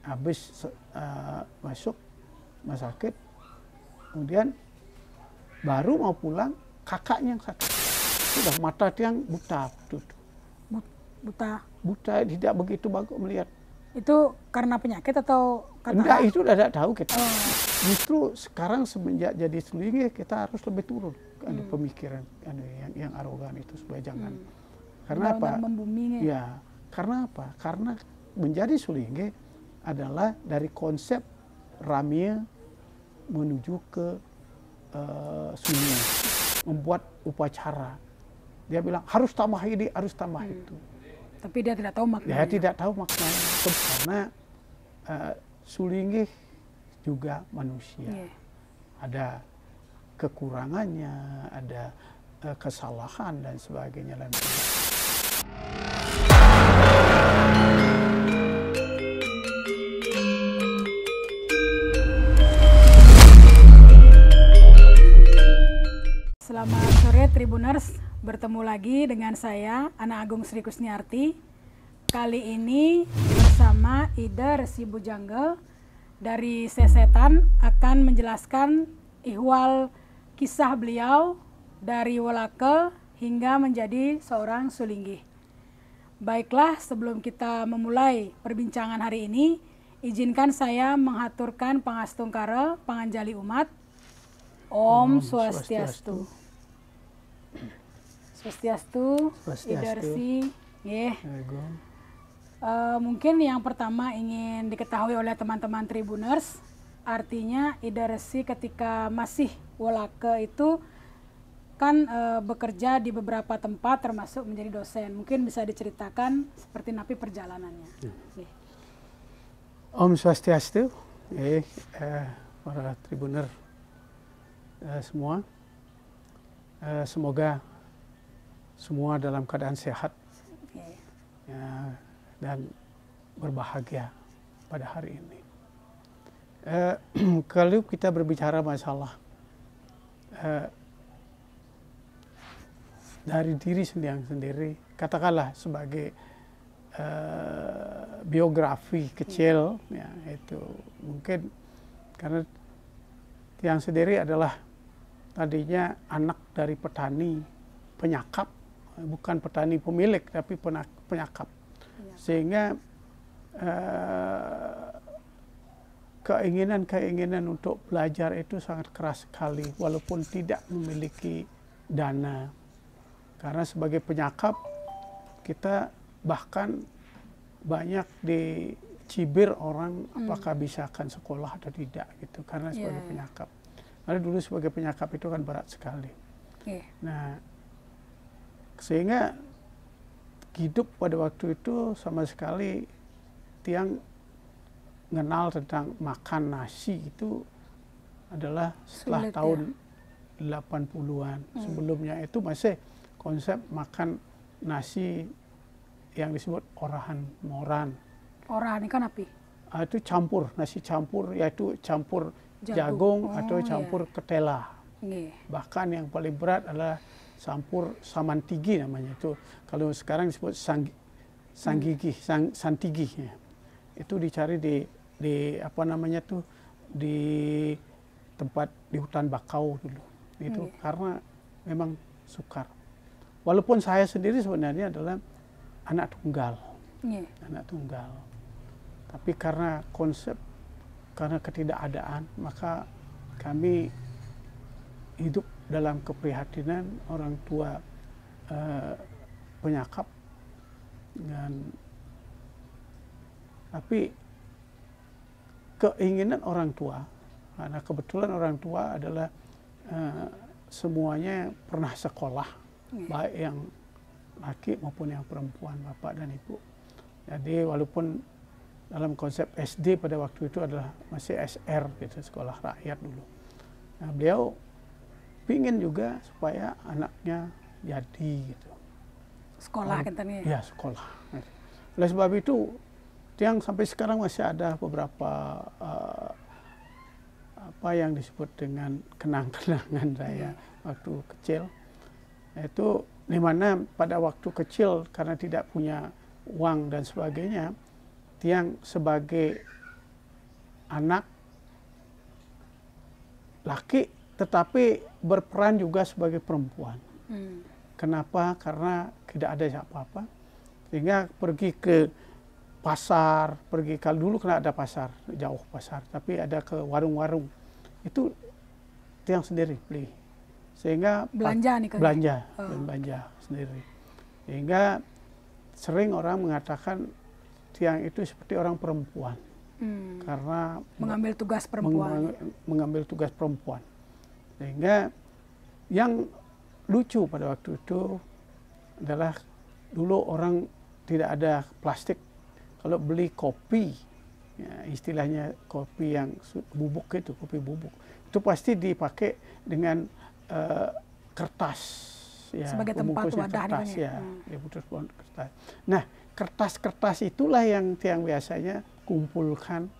habis masuk rumah sakit, kemudian baru mau pulang kakaknya yang sakit. Sudah mata tiang buta, buta, tidak begitu bagus melihat. Itu karena penyakit atau karena? Enggak, itu udah tidak tahu kita. Justru sekarang semenjak jadi Sulingih kita harus lebih turun. Ada pemikiran yang arogan itu supaya jangan. Karena apa? Membumi, ya, karena apa? Karena menjadi Sulingih adalah dari konsep Ramia menuju ke Sulingih, membuat upacara. Dia bilang harus tambah ini, harus tambah itu. Tapi dia tidak tahu maknanya. Dia tidak tahu maknanya. Karena Sulingih juga manusia. Ada kekurangannya, ada kesalahan dan sebagainya. Selamat sore Tribuners, bertemu lagi dengan saya Ana Agung Sri Kusniarti. Kali ini bersama Ida Resi Bujangga dari Sesetan akan menjelaskan ihwal kisah beliau dari Wolaka hingga menjadi seorang Sulingih. Baiklah, sebelum kita memulai perbincangan hari ini, izinkan saya menghaturkan pangastungkara panganjali umat. Om Swastiastu. Swastiastu, Ida Resi. Mungkin yang pertama ingin diketahui oleh teman-teman Tribuners, artinya Ida Resi ketika masih Wolaka itu kan bekerja di beberapa tempat termasuk menjadi dosen. Mungkin bisa diceritakan seperti napi perjalanannya. Om Swastiastu, para Tribuner semua, semoga semua dalam keadaan sehat dan berbahagia pada hari ini. Kalau kita berbicara masalah dari diri sendiri, katakanlah sebagai biografi kecil, ya, itu mungkin karena yang sendiri adalah tadinya anak dari petani penyakap, bukan petani pemilik tapi penyakap, sehingga keinginan untuk belajar itu sangat keras sekali walaupun tidak memiliki dana. Karena sebagai penyakap kita bahkan banyak dicibir orang apakah bisa akan sekolah atau tidak gitu, karena sebagai penyakap. Karena dulu sebagai penyakap itu kan berat sekali. Nah, sehingga hidup pada waktu itu sama sekali tiang mengenal tentang makan nasi itu adalah setelah tahun 80-an. Sebelumnya itu masih konsep makan nasi yang disebut orahan moran. Orahan kan apa? Itu campur, nasi campur, yaitu campur jagung atau campur ketela. Bahkan yang paling berat adalah campur samantigi namanya, itu kalau sekarang disebut santigi ya. Itu dicari di apa namanya tuh, di tempat di hutan bakau dulu itu, karena memang sukar. Walaupun saya sendiri sebenarnya adalah anak tunggal, tapi karena karena ketidakadaan, maka kami hidup dalam keprihatinan orang tua penyakap, tapi keinginan orang tua, karena kebetulan orang tua adalah semuanya pernah sekolah, baik yang laki maupun yang perempuan, bapak dan ibu. Jadi walaupun dalam konsep SD pada waktu itu adalah masih SR gitu, sekolah rakyat dulu. Nah, beliau pingin juga supaya anaknya jadi gitu. Sekolah katanya. Ya, sekolah. Oleh sebab itu, yang sampai sekarang masih ada beberapa apa yang disebut dengan kenang-kenangan saya waktu kecil. Itu dimana pada waktu kecil karena tidak punya uang dan sebagainya, tiang sebagai anak laki tetapi berperan juga sebagai perempuan. Kenapa? Karena tidak ada siapa-apa, sehingga pergi ke pasar, kalau dulu kena ada pasar, jauh pasar, tapi ada ke warung-warung, itu tiang sendiri beli, sehingga belanja nih belanja sendiri, sehingga sering orang mengatakan tiang itu seperti orang perempuan, karena mengambil tugas perempuan, mengambil tugas perempuan, sehingga yang lucu pada waktu itu adalah dulu orang tidak ada plastik. Kalau beli kopi, ya, istilahnya kopi yang bubuk itu, kopi bubuk, itu pasti dipakai dengan kertas, ya, sebagai tempat wadah kertas, ya, kertas. Nah, kertas-kertas itulah yang tiang biasanya kumpulkan.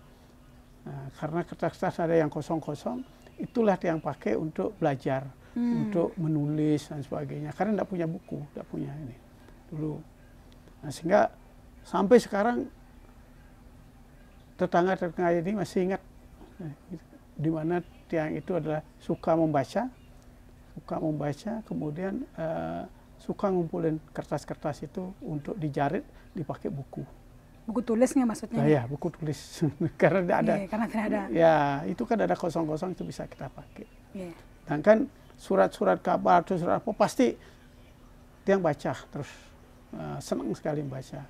Nah, karena kertas-kertas ada yang kosong-kosong, itulah tiang pakai untuk belajar, untuk menulis dan sebagainya. Karena tidak punya buku, tidak punya ini dulu. Nah, sehingga sampai sekarang tetangga-tetangga ini masih ingat di mana tiang itu adalah suka membaca, kemudian suka ngumpulin kertas-kertas itu untuk dijarit, dipakai buku. Buku tulisnya maksudnya? Nah, ya, buku tulis. Karena tidak ada. Karena tidak ada. Ya, itu kan ada kosong-kosong, itu bisa kita pakai. Dan kan surat-surat kabar atau surat apa pasti tiang baca terus, senang sekali membaca.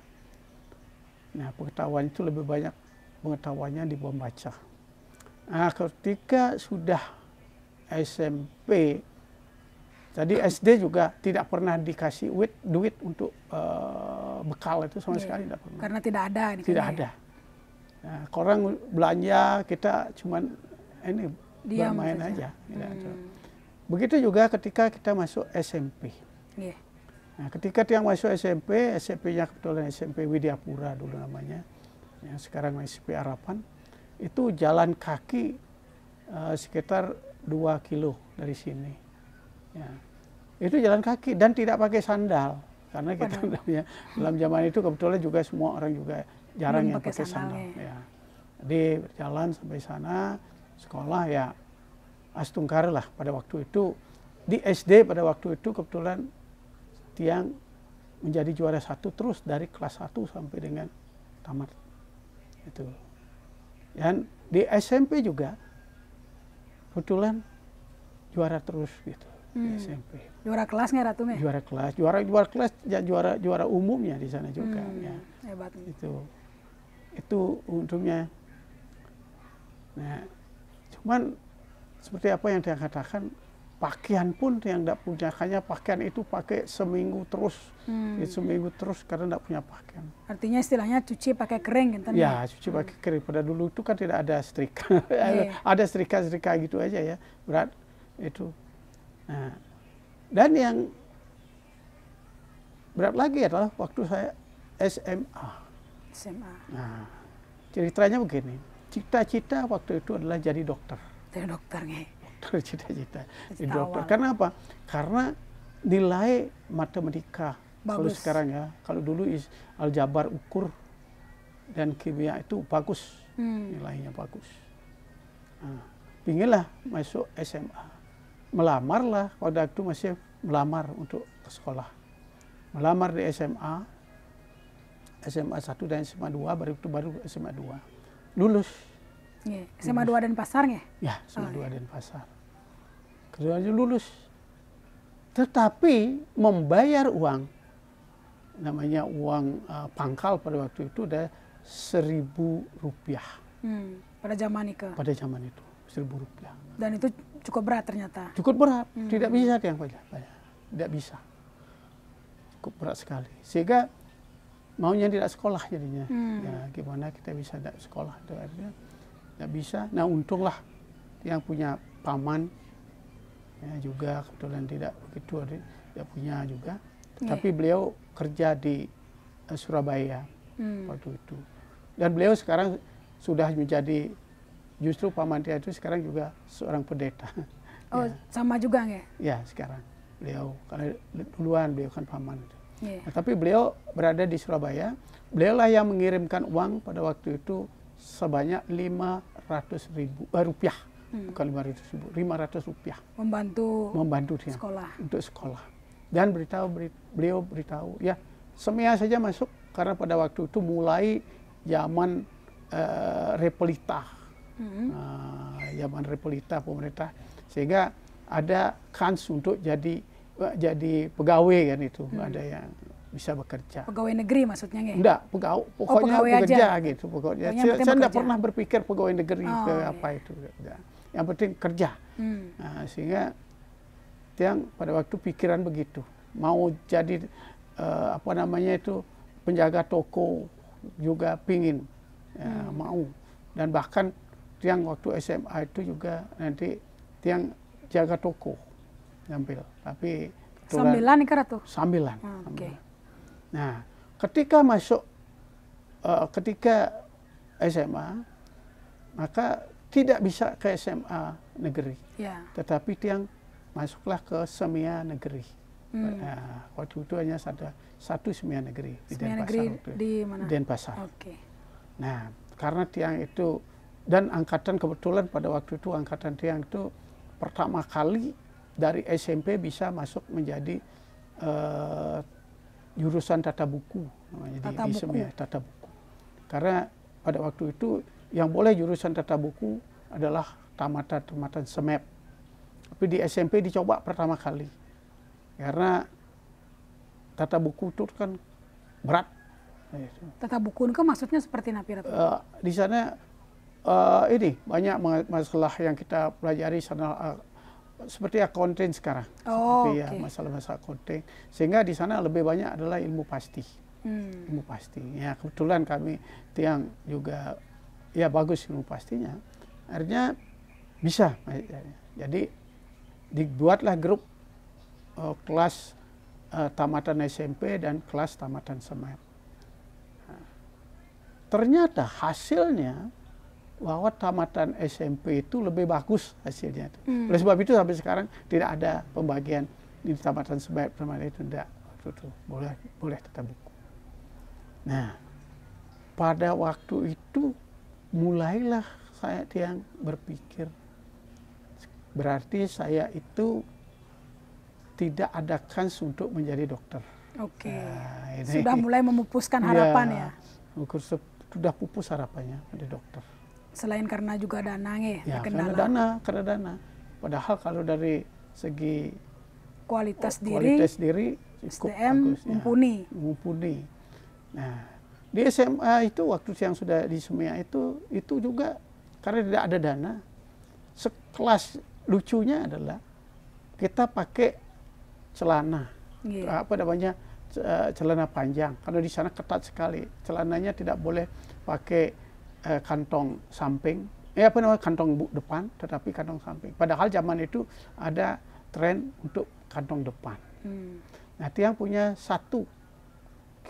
Nah, pengetahuan itu lebih banyak pengetahuannya di membaca. Nah, ketika sudah SMP, tadi SD juga tidak pernah dikasih duit untuk bekal itu sama sekali tidak pernah. Karena tidak ada. Tidak ada. Nah, orang belanja, kita cuman ini bermain aja. Tidak ada. Begitu juga ketika kita masuk SMP. Nah, ketika tiang masuk SMP-nya kebetulan SMP Widyapura dulu namanya, yang sekarang SMP Harapan, itu jalan kaki sekitar 2 kilo dari sini. Ya. Itu jalan kaki dan tidak pakai sandal, karena kita dalam zaman itu kebetulan juga semua orang juga jarang yang pakai sandal. Ya. Jadi berjalan sampai sana, sekolah ya astungkar lah pada waktu itu. Di SD pada waktu itu kebetulan tiang menjadi juara 1 terus dari kelas 1 sampai dengan tamat. Itu. Dan di SMP juga kebetulan juara terus gitu. Di SMP. Juara kelas nggak Ratu? Juara kelas, ya, juara umumnya di sana juga. Ya. Hebat. Itu untungnya. Nah, cuman seperti apa yang dia katakan, pakaian pun yang tidak punya, hanya pakaian itu pakai seminggu terus, karena tidak punya pakaian. Artinya istilahnya cuci pakai kering gitu? Ya, cuci pakai kering. Pada dulu itu kan tidak ada setrika, ada setrika gitu aja ya, berat itu. Nah, dan yang berat lagi adalah waktu saya SMA. Nah, ceritanya begini, cita-cita waktu itu adalah jadi dokter. Jadi dokter nih. Cita-cita jadi dokter. Karena apa? Karena nilai matematika kalau sekarang ya, kalau dulu aljabar ukur dan kimia itu bagus, nilainya bagus. Nah, pinginlah masuk SMA. Melamarlah, pada itu masih melamar untuk ke sekolah. Melamar di SMA 1 dan SMA 2, baru SMA 2. Lulus. SMA 2 Denpasar nggih? Ya, SMA 2 Denpasar. Keduanya lulus. Tetapi membayar uang, namanya uang pangkal pada waktu itu ada Rp1.000. Pada zaman itu? Pada zaman itu, Rp1.000. Dan itu cukup berat ternyata? Cukup berat, tidak bisa tiang bayar. Tidak bisa. Cukup berat sekali. Sehingga maunya tidak sekolah jadinya. Ya, gimana kita bisa tidak sekolah? Itu artinya tidak bisa. Nah, untunglah yang punya paman, ya, juga kebetulan tidak begitu, tidak punya juga. Tapi beliau kerja di Surabaya waktu itu. Dan beliau sekarang sudah menjadi, justru paman dia itu sekarang juga seorang pendeta. Oh, ya. Sama juga nggak? Ya, sekarang beliau, karena duluan beliau kan paman. Nah, tapi beliau berada di Surabaya. Beliau lah yang mengirimkan uang pada waktu itu sebanyak rupiah, bukan 500.000, 500 rupiah. Membantu dia sekolah. Untuk sekolah. Dan beliau beritahu, ya SEMIA saja masuk karena pada waktu itu mulai zaman Repelita, zaman Repelita pemerintah, sehingga ada kans untuk jadi pegawai kan itu, ada yang bisa bekerja. Pegawai negeri maksudnya nggak? Enggak, pokoknya pekerja aja. gitu. Pokoknya saya enggak pernah berpikir pegawai negeri apa itu. Yang penting kerja. Nah, sehingga Tiang pada waktu pikiran begitu, mau jadi penjaga toko juga pingin, mau. Dan bahkan Tiang waktu SMA itu juga nanti Tiang jaga toko, ngambil. Tapi sambilan nih tuh? Sambilan. Okay. Nah, ketika masuk, ketika SMA, maka tidak bisa ke SMA negeri, tetapi Tiang masuklah ke SEMIA negeri. Nah, waktu itu hanya satu SEMIA negeri di Denpasar. Di mana? Denpasar. Okay. Nah, karena Tiang itu dan angkatan kebetulan pada waktu itu angkatan Tiang itu pertama kali dari SMP bisa masuk menjadi jurusan tata buku namanya di SEMIA, tata buku. Karena pada waktu itu yang boleh jurusan tata buku adalah tamatan SEMEP. Tapi di SMP dicoba pertama kali. Karena tata buku itu kan berat. Tata buku itu maksudnya seperti apa? Di sana ini banyak masalah yang kita pelajari sana, seperti accounting sekarang, ya masalah-masalah accounting, sehingga di sana lebih banyak adalah ilmu pasti, ilmu pasti. Ya kebetulan kami Tiang juga ya bagus ilmu pastinya, akhirnya bisa. Jadi dibuatlah grup kelas tamatan SMP dan kelas tamatan SEMEP. Nah, ternyata hasilnya bahwa tamatan SMP itu lebih bagus hasilnya. Oleh sebab itu sampai sekarang tidak ada pembagian di tamatan SEMEP, tamatan itu tidak, itu boleh tetap buku. Nah, pada waktu itu mulailah saya Tiang berpikir, berarti saya itu tidak ada kans untuk menjadi dokter. Oke. Nah, sudah mulai memupuskan harapan ya. Sudah pupus harapannya menjadi dokter. Selain karena juga dana ya, karena dana. Padahal kalau dari segi kualitas diri SDM mumpuni. Nah, di SMA itu waktu yang sudah di SEMIA itu juga karena tidak ada dana. Sekelas lucunya adalah kita pakai celana, celana panjang. Karena di sana ketat sekali, celananya tidak boleh pakai kantong samping, kantong depan, tetapi kantong samping. Padahal zaman itu ada tren untuk kantong depan. Nah, Tiang punya satu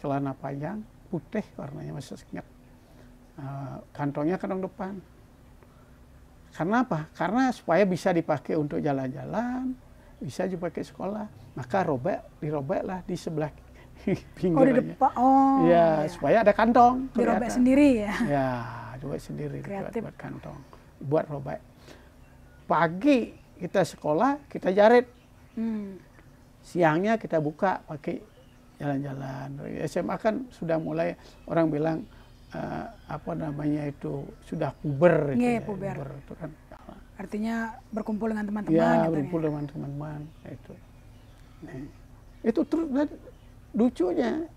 celana panjang putih warnanya, masih ingat. Kantongnya kantong depan. Karena apa? Karena supaya bisa dipakai untuk jalan-jalan, bisa dipakai sekolah. Maka dirobeklah di sebelah pinggirnya. Di depan. Ya, supaya ada kantong. Dirobek sendiri ya? Ya, dirobek sendiri. Buat kantong. Buat robek. Pagi kita sekolah, kita jarit. Siangnya kita buka pakai jalan-jalan. SMA kan sudah mulai orang bilang sudah puber. Puber. Itu kan. Artinya berkumpul dengan teman-teman. Ya, berkumpul dengan teman-teman. Itu terus. Lucunya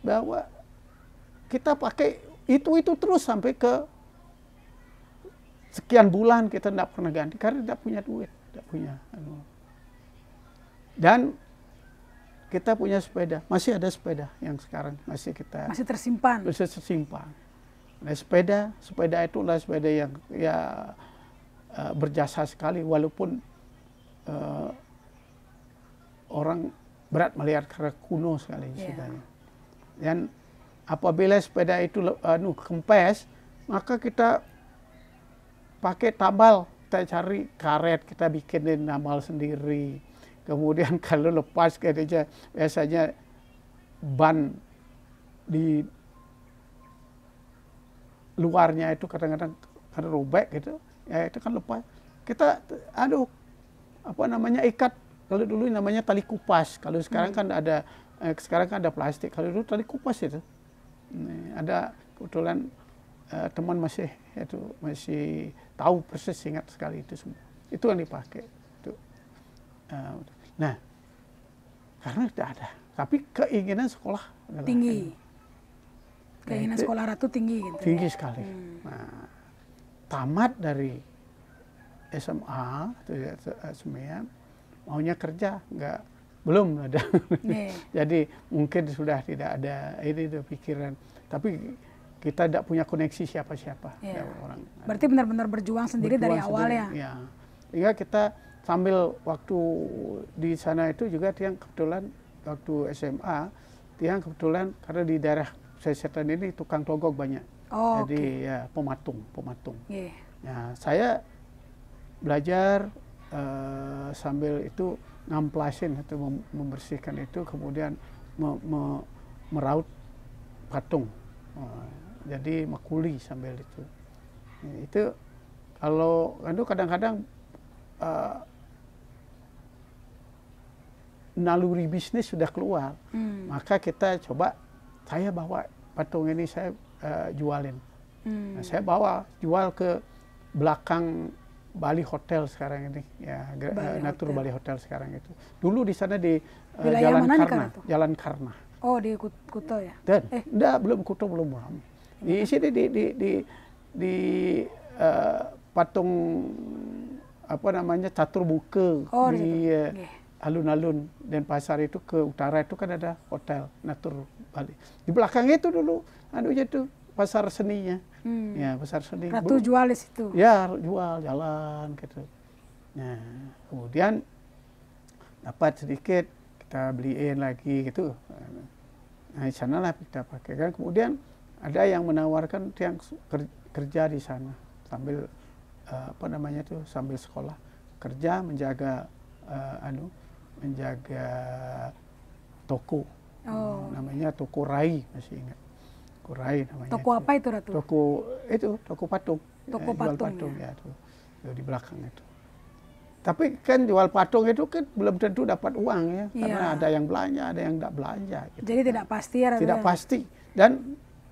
bahwa kita pakai itu terus sampai ke sekian bulan kita tidak pernah ganti karena tidak punya duit, tidak punya. Dan kita punya sepeda, masih ada sepeda yang sekarang masih tersimpan. Nah, sepeda itulah sepeda yang berjasa sekali, walaupun orang berat melihat karena kuno sekali sepedanya. Dan apabila sepeda itu kempes, maka kita pakai tabal, kita cari karet, kita bikinin nambal sendiri. Kemudian kalau lepas biasanya ban luarnya itu kadang-kadang ada robek gitu, ya itu kan lepas. Kita apa namanya, ikat. Kalau dulu namanya tali kupas, kalau sekarang kan ada plastik. Kalau dulu tali kupas itu. Ada kebetulan teman masih tahu persis, ingat sekali itu semua. Itu yang dipakai. Nah, karena tidak ada, tapi keinginan sekolah tinggi. Keinginan sekolah Ratu tinggi gitu. Tinggi sekali. Nah, tamat dari SMA atau SMEA, maunya kerja, belum ada. Jadi mungkin sudah tidak ada ini pikiran. Tapi kita tidak punya koneksi siapa-siapa. Orang. Berarti benar-benar berjuang sendiri dari awal ya? Ya. Sehingga kita sambil waktu di sana itu juga Tiang kebetulan waktu SMA, Tiang kebetulan karena di daerah Sesetan ini tukang togok banyak. Jadi ya pematung. Nah, saya belajar sambil itu ngamplasin atau membersihkan itu, kemudian meraut patung. Jadi makuli sambil itu. Itu kalau kadang-kadang naluri bisnis sudah keluar, maka kita coba, saya bawa patung ini, saya jualin. Nah, saya jual ke belakang Bali Hotel sekarang ini, ya, Natur Bali Hotel sekarang itu. Dulu di sana di Jalan Karna. Oh, di Kuto ya? Dan belum Kuto, belum ramai. Di sini di patung apa namanya, Catur Buka, di alun-alun Denpasar itu ke utara itu kan ada hotel Natur Bali. Di belakang itu dulu itu pasar seninya. Ya, pasar seni. Ratu jual di situ. Ya, jual, jalan gitu. Nah, kemudian dapat sedikit, kita beliin lagi gitu. Nah, di sana lah kita pakai kan. Kemudian ada yang menawarkan yang kerja di sana sambil apa namanya tuh, sambil sekolah, kerja menjaga menjaga toko. Namanya Toko Rai, masih ingat. Toko Rai namanya. Toko apa itu, Ratu? Toko patung. Toko jual patung ya tuh di belakang itu. Tapi kan jual patung itu kan belum tentu dapat uang ya, karena ada yang belanja, ada yang tidak belanja. Gitu. Jadi tidak pasti ya, Ratu? Tidak pasti, dan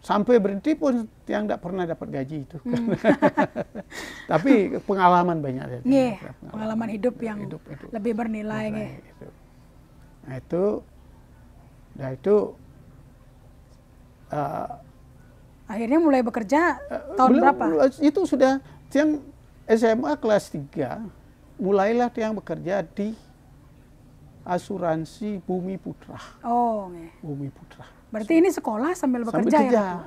sampai berhenti pun yang tidak pernah dapat gaji itu. Tapi pengalaman banyak. Pengalaman hidup yang lebih bernilai. Gitu. Nah itu akhirnya mulai bekerja tahun berapa? Itu sudah Tiang SMA kelas 3, mulailah Tiang bekerja di asuransi Bumi Putra. Bumi Putra. Berarti ini sekolah sambil bekerja ya?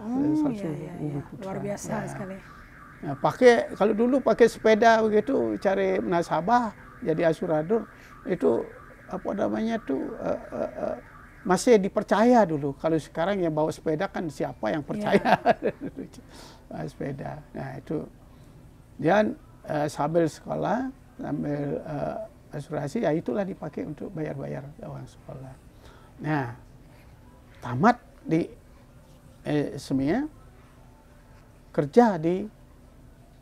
Luar biasa sekali. Nah, kalau dulu pakai sepeda begitu, cari nasabah, jadi asurador, itu apa namanya tuh masih dipercaya dulu. Kalau sekarang yang bawa sepeda kan siapa yang percaya sepeda. Nah itu, dan sambil sekolah, sambil asuransi, ya itulah dipakai untuk bayar-bayar uang sekolah. Nah, tamat di SMEA, kerja di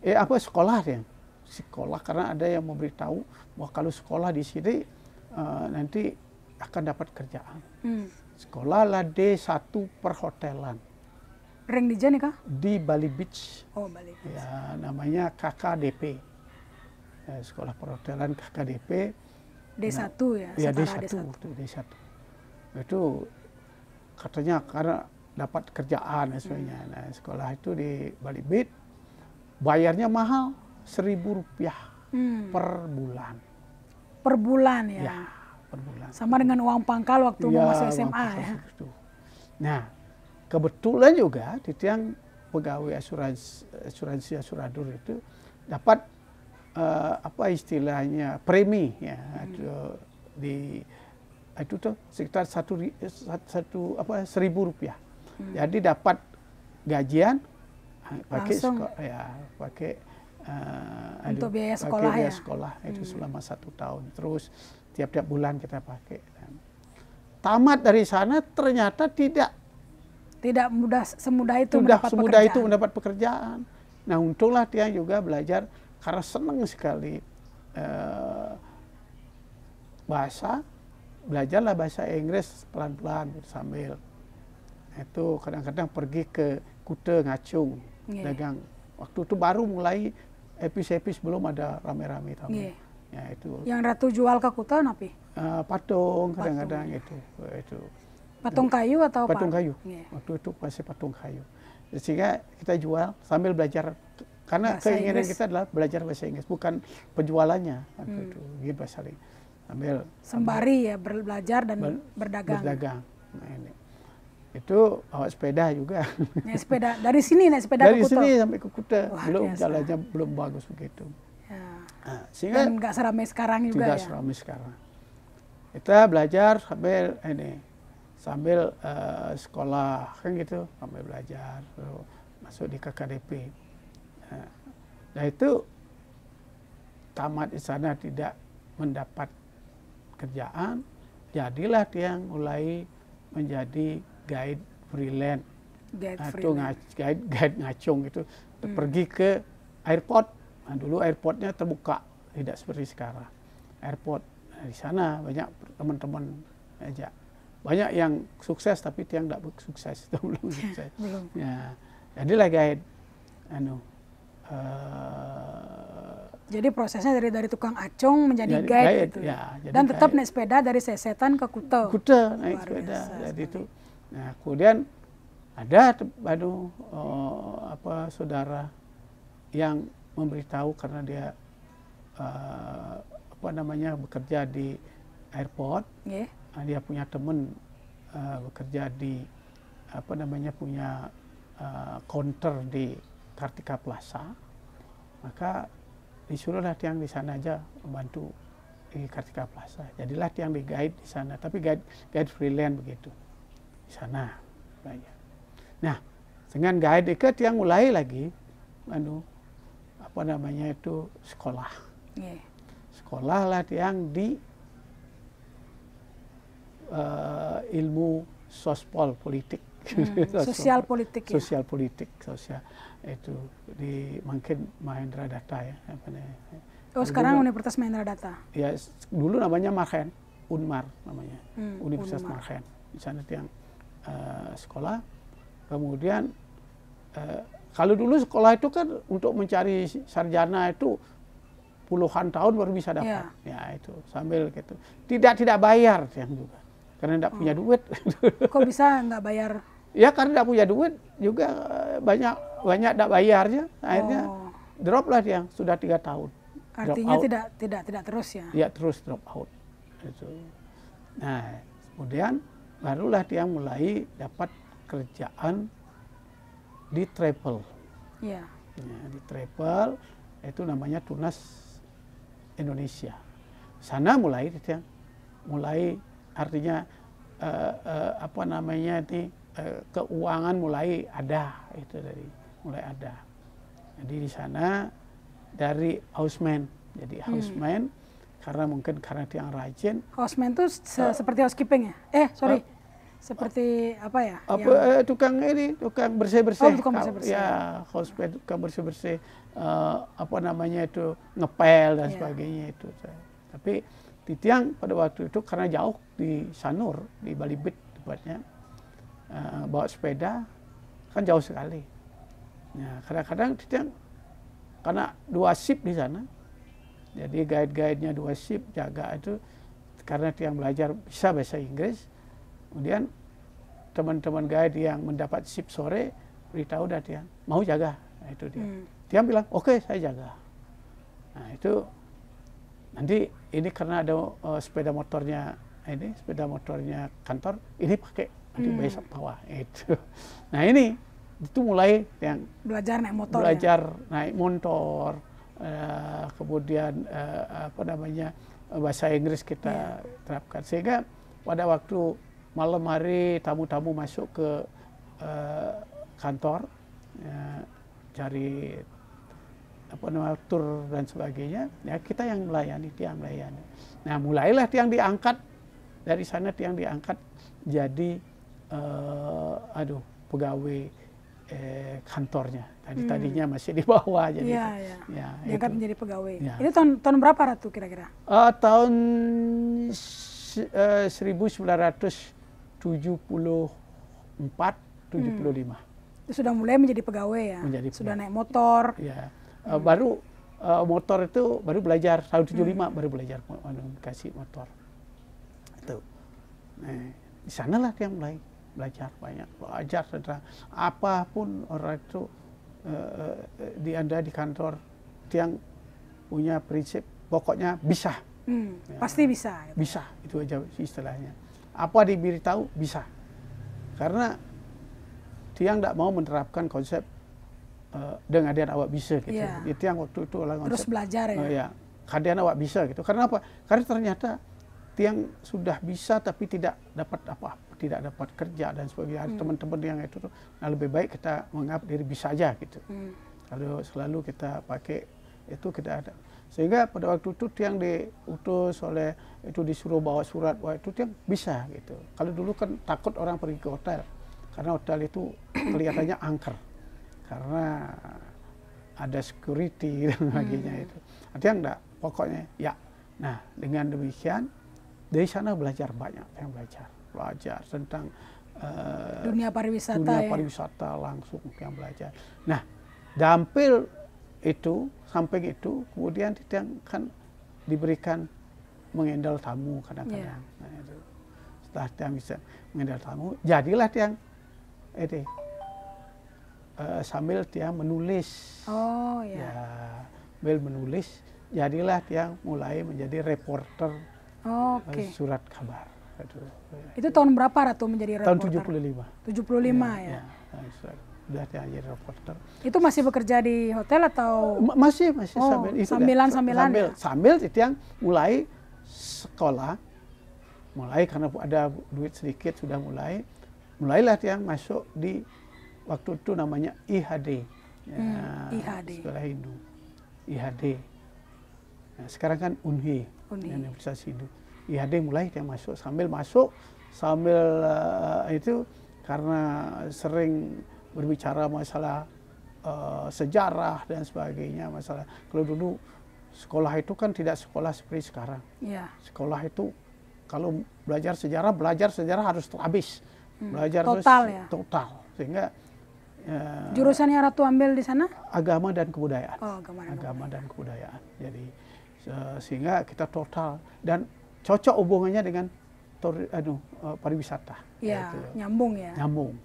sekolah ya. Sekolah, karena ada yang memberitahu bahwa kalau sekolah di sini nanti akan dapat kerjaan. Sekolah lah D1 perhotelan. Reng di Jani kah? Di Bali Beach. Bali Beach. Ya, namanya KKDP. Sekolah perhotelan KKDP. D1 ya? Ya, D1. Itu katanya karena dapat kerjaan sebenarnya. Nah, sekolah itu di Bali Beach, bayarnya mahal, Rp1.000 per bulan. Per bulan ya? Ya, per bulan. Sama dengan uang pangkal waktu masuk SMA ya? Itu. Nah, kebetulan juga Tiang pegawai asuransi asurador itu dapat apa istilahnya, premi ya, itu tuh sekitar Rp1.000. Jadi dapat gajian pakai untuk biaya sekolah ya. Sekolah itu selama 1 tahun. Terus tiap-tiap bulan kita pakai. Tamat dari sana ternyata tidak Tidak mudah semudah itu Sudah mendapat semudah pekerjaan. itu mendapat pekerjaan. Nah, untunglah dia juga belajar karena senang sekali bahasa, belajarlah bahasa Inggris pelan-pelan sambil. Itu kadang-kadang pergi ke Kuta Ngacung, dagang. Waktu itu baru mulai epis-epis, belum ada rame-rame tamu. Ya, itu. Yang Ratu jual ke Kuta napi? Patung kadang-kadang itu. Patung kayu atau patung kayu. Yeah. Waktu itu masih patung kayu. Sehingga kita jual sambil belajar, karena bahasa keinginan Inggris. kita adalah belajar bahasa Inggris, bukan penjualannya. Waktu itu gitu saling sambil sembari ya belajar dan berdagang. Nah, ini. Itu bawa sepeda juga. Naik sepeda dari sini, naik sepeda dari ke Kuta. sini sampai ke Kuta. Belum biasa. jalannya belum bagus begitu. Ya. Nah, sehingga Dan nggak seramai sekarang juga tidak ya. seramai sekarang. Kita belajar sambil sekolah kan gitu, sambil belajar, masuk di KKDP. Nah itu tamat di sana tidak mendapat kerjaan, jadilah dia mulai menjadi guide freelance atau guide ngacung gitu, pergi ke airport. Nah, dulu airportnya terbuka, tidak seperti sekarang. Airport, nah, di sana banyak teman-teman aja, banyak yang sukses tapi yang tidak sukses, itu belum sukses. Belum. Ya, jadilah guide. Jadi prosesnya dari tukang acung menjadi Jadi guide guide, gitu. ya, jadi Dan tetap guide. naik sepeda dari Sesetan ke Kuta. Kuta naik Luar sepeda, biasa jadi sekali. itu. Nah, kemudian ada saudara yang memberitahu karena dia bekerja di airport. Yeah. Nah, dia punya teman bekerja di punya counter di Kartika Plaza. Maka disuruhlah tiang di sana aja membantu di Kartika Plaza. Jadilah tiang di guide di sana, tapi guide freelance begitu di sana belajar. Nah, dengan guide itu tiang mulai lagi sekolah. Yeah. Sekolah lah tiang di ilmu sospol politik. Sosial politik ya. Sosial politik, itu di mungkin Mahendra Data ya. Oh, sekarang Universitas Mahendra Data. Ya, dulu namanya Marhen, Unmar namanya. Universitas Unmar. Marhen. Di sana yang sekolah. Kemudian kalau dulu sekolah itu kan untuk mencari sarjana itu puluhan tahun baru bisa dapat. Ya itu sambil gitu. Tidak bayar yang juga. Karena tidak punya duit. Kok bisa nggak bayar? Ya karena tidak punya duit juga banyak tidak bayarnya. Akhirnya drop lah dia sudah 3 tahun. Artinya tidak terus ya? Ya terus drop out. Itu. Nah kemudian barulah dia mulai dapat kerjaan di travel. Ya. Ya, di travel itu namanya Tunas Indonesia. Sana mulai artinya keuangan mulai ada, itu mulai ada. Jadi di sana dari houseman, jadi houseman karena tiang rajin. Houseman itu seperti housekeeping ya? Seperti apa ya? Tukang bersih-bersih. Oh, tukang bersih-bersih. Ya, houseman, tukang bersih-bersih, ngepel dan sebagainya itu. Tapi di tiang pada waktu itu karena jauh di Sanur, di Balibit tepatnya, bawa sepeda kan jauh sekali. Nah, kadang-kadang di tiang karena 2 shift di sana, jadi guide-guide-nya 2 shift jaga itu karena tiang belajar bisa bahasa Inggris. Kemudian teman-teman guide yang mendapat shift sore beritahu dah tiang mau jaga. Nah, itu dia. Tiang bilang oke, saya jaga. Nah itu nanti ini karena ada sepeda motornya kantor, ini pakai nanti besok bawa itu. Nah ini itu mulai yang belajar naik motor. Naik motor, kemudian bahasa Inggris kita terapkan sehingga pada waktu malam hari tamu-tamu masuk ke kantor cari tur dan sebagainya, ya kita yang melayani, tiang melayani. Nah mulailah tiang diangkat dari sana, tiang diangkat jadi pegawai kantornya. Tadinya masih di bawah jadi. Iya, itu. iya. Ya, Diangkat itu. menjadi pegawai. Ya. Itu tahun berapa Ratu kira-kira? Tahun 1974, 75. Itu sudah mulai menjadi pegawai ya? Menjadi sudah pegawai. naik motor. Ya. Baru motor itu baru belajar tahun 75 baru belajar kasih motor. Itu. Nah, di sanalah dia mulai belajar tentang apapun orang itu Anda di kantor yang punya prinsip pokoknya bisa. Ya, pasti bisa. Gitu. Bisa, itu aja istilahnya. Apa diberitahu bisa. Karena dia tidak mau menerapkan konsep dengan dia awak bisa gitu. Yeah. Itu yang waktu itu lah konsep. Terus belajar ya. Ya, kalian awak bisa gitu. Karena apa? Karena ternyata tiang sudah bisa tapi tidak dapat apa-apa, tidak dapat kerja dan sebagainya. Teman-teman yang itu tuh, nah lebih baik kita menganggap diri bisa aja gitu. Kalau selalu kita pakai itu kita ada. Sehingga pada waktu itu tiang diutus oleh itu disuruh bawa surat, wah itu tiang bisa gitu. Kalau dulu kan takut orang pergi ke hotel karena hotel itu kelihatannya angker karena ada security dan sebagainya itu. Tiang enggak, pokoknya ya. Nah dengan demikian dari sana belajar banyak, yang belajar tentang dunia pariwisata. Pariwisata langsung yang belajar. Nah, dampil itu samping itu kemudian kita kan diberikan mengendal tamu kadang-kadang. Yeah. Nah, itu. Setelah tiang bisa mengendal tamu, jadilah tiang sambil tiang menulis. Oh ya. Ya, sambil menulis, jadilah tiang mulai menjadi reporter. Surat kabar. Itu tahun berapa Ratu menjadi reporter? Tahun 75. 75 ya. Sudah jadi reporter. Itu masih bekerja di hotel atau? Masih sambil itu yang mulai sekolah, mulai karena ada duit sedikit sudah mulailah yang masuk di waktu itu namanya IHD. IHD. Sekolah Hindu. IHD. Nah, sekarang kan Unhi. Universitas Hindu. IHD mulai dia masuk itu karena sering berbicara masalah sejarah dan sebagainya, masalah kalau dulu sekolah itu kan tidak sekolah seperti sekarang. Yeah. Sekolah itu kalau belajar sejarah harus habis. Belajar total terus, ya. Total. Sehingga jurusannya Ratu ambil di sana? Agama dan kebudayaan. Agama dan kebudayaan. Jadi sehingga kita total dan cocok hubungannya dengan pariwisata. Ya, nyambung ya. Nyambung.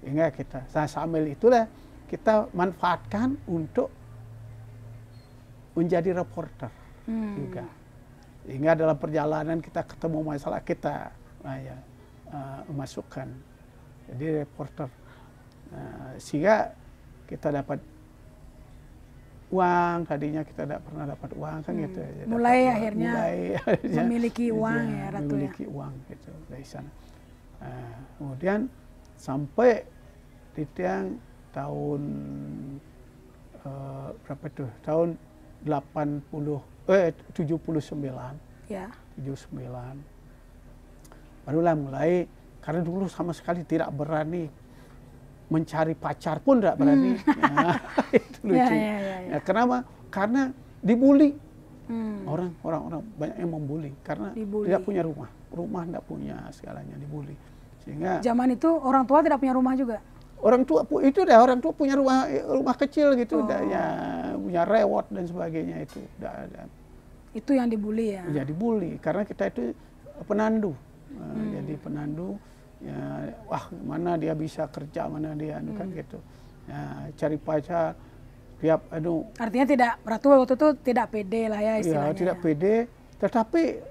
Sehingga kita sambil itulah kita manfaatkan untuk menjadi reporter juga. Sehingga dalam perjalanan kita ketemu masalah kita masukkan jadi reporter. Sehingga kita dapat uang, tadinya kita tidak pernah dapat uang kan gitu. Mulai akhirnya memiliki uang ya Ratu. Memiliki uang gitu dari sana. Kemudian sampai di tiang tahun berapa itu? Tahun 79. Ya. 79. Barulah mulai karena dulu sama sekali tidak berani mencari pacar pun tidak berani. Itu lucu. Ya, kenapa? Karena dibully. Orang-orang banyak yang membuli karena tidak punya rumah tidak punya segalanya, dibully. Sehingga zaman itu orang tua tidak punya rumah juga. Orang tua punya rumah kecil gitu, ya punya rewot dan sebagainya itu. Itu yang dibully ya. Ya dibully karena kita itu penandu. Jadi penandu. Ya, wah mana dia bisa kerja, mana dia kan gitu. Ya, cari pacar tiap artinya tidak, Ratu waktu itu tidak pede lah ya istilahnya. Ya, tidak pede, tetapi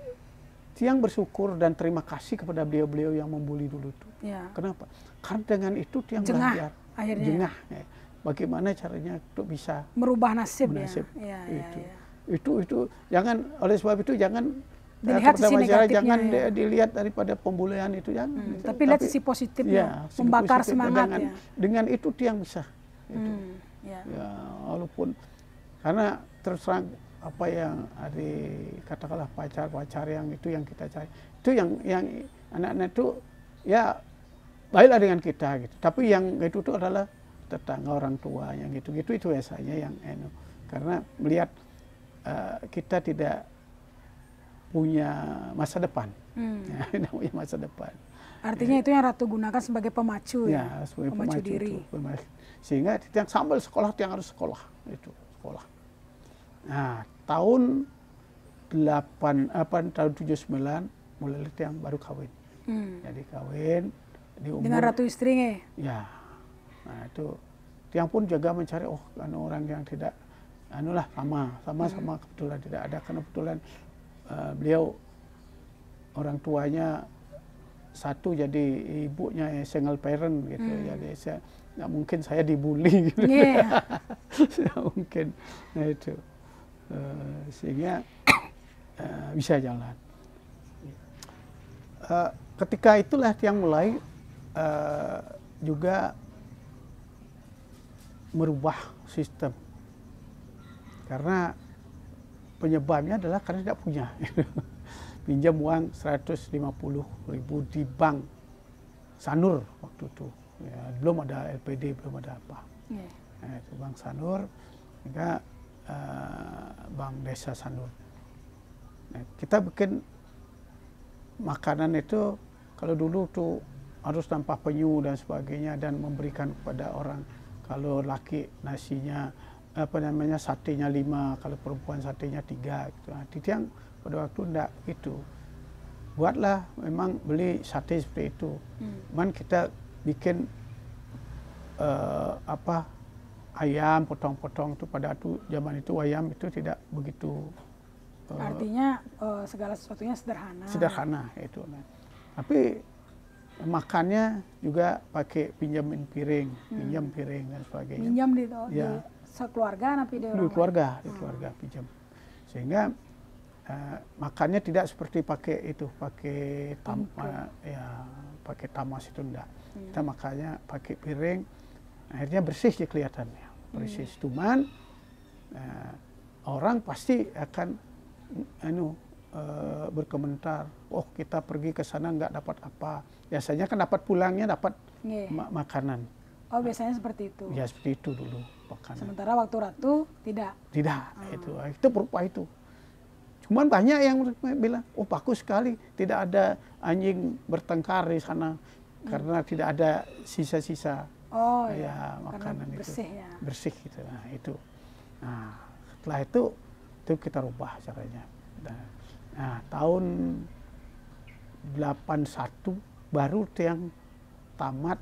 tiang bersyukur dan terima kasih kepada beliau-beliau yang membuli dulu itu. Ya. Kenapa? Karena dengan itu tiang belajar. Akhirnya. Jengah. Ya. Bagaimana caranya untuk bisa merubah nasib. Ya. Itu jangan, oleh sebab itu jangan dilihat sisi negatifnya, jangan dilihat daripada pembulian itu, jangan. Tapi lihat sisi positifnya, membakar semangat dengan itu tiang bisa. Gitu. Ya, walaupun karena terus terang apa yang katakanlah pacar yang itu yang kita cari, itu yang anak-anak itu ya baiklah dengan kita gitu. Tapi yang itu tuh adalah tetangga, orang tua yang gitu-gitu itu biasanya yang karena melihat kita tidak punya masa depan, tidak punya masa depan. Artinya itu yang Ratu gunakan sebagai pemacu ya, sebagai pemacu diri. Sehingga yang sambil sekolah yang harus sekolah itu sekolah. Nah tahun 79 mulai yang baru kawin. Jadi kawin di umur, dengan Ratu istrinya. Ya, nah itu yang pun juga mencari orang yang tidak sama kebetulan tidak ada, karena kebetulan beliau orang tuanya satu jadi ibunya single parent gitu, jadi nggak mungkin saya dibully gitu. Nggak mungkin, nah itu sehingga bisa jalan. Ketika itulah yang mulai juga merubah sistem, karena penyebabnya adalah karena tidak punya. Pinjam uang 150.000 di bank Sanur waktu itu, ya, belum ada LPD, belum ada apa. Nah, itu bank Sanur, juga bank desa Sanur. Nah, kita bikin makanan itu, kalau dulu tuh harus tanpa penyu dan sebagainya, dan memberikan kepada orang. Kalau laki nasinya satenya 5, kalau perempuan satenya 3 gitu. Nah, Titiang pada waktu enggak gitu. Buatlah memang beli sate seperti itu. Cuman kita bikin ayam potong-potong tuh, pada zaman itu ayam itu tidak begitu. Artinya segala sesuatunya sederhana. Sederhana itu. Nah. Tapi makannya juga pakai pinjam piring dan sebagainya. Pinjam di sekeluarga napi di keluarga pinjam. Sehingga makannya tidak seperti pakai tamas itu enggak. Kita makannya pakai piring. Akhirnya bersih sih kelihatannya. Bersih. Cuman orang pasti akan berkomentar, kita pergi ke sana nggak dapat apa. Biasanya kan dapat pulangnya dapat makanan. Oh, biasanya seperti itu. Ya, seperti itu dulu makanan. Sementara waktu Ratu tidak. Tidak, itu berupa itu. Cuman banyak yang bilang, bagus sekali, tidak ada anjing bertengkar di sana karena tidak ada sisa-sisa. Oh ya, makanan bersih, itu. Ya. Bersih gitu. Nah, itu. Nah, setelah itu kita rubah caranya. Nah, tahun 81 baru yang tamat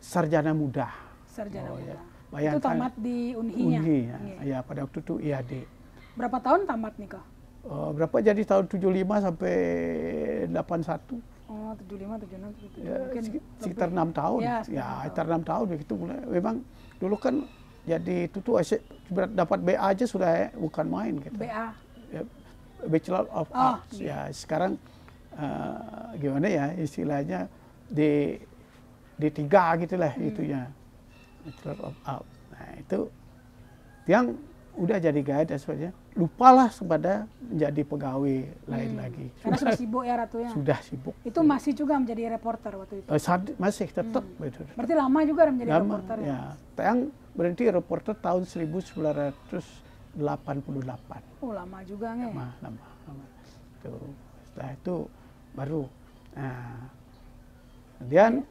sarjana muda. Sarjana muda. Ya. Bayangkan, itu tamat di Unhi-nya? Unhi, ya, pada waktu itu IAD. Berapa tahun tamat nih, Kak? Berapa jadi tahun 75 sampai 81. Oh, 75, 76, gitu. Ya, mungkin sekitar 6 tahun. Ya, sekitar 6 tahun begitu mulai. Memang dulu kan jadi itu tuh dapat BA aja sudah bukan main gitu. BA. Ya, Bachelor of Arts. Ya, sekarang gimana ya istilahnya D3 gitulah itunya. Bachelor of Arts. Nah, itu yang udah jadi guide dan sebagainya, lupalah kepada menjadi pegawai lain lagi. Karena sudah sibuk ya Ratu ya? Sudah sibuk. Itu masih juga menjadi reporter waktu itu? Masih tetap. Berarti lama juga menjadi reporter ya? Yang berhenti reporter tahun 1988. Oh, lama juga nggak? Lama. Setelah itu baru. Nah, kemudian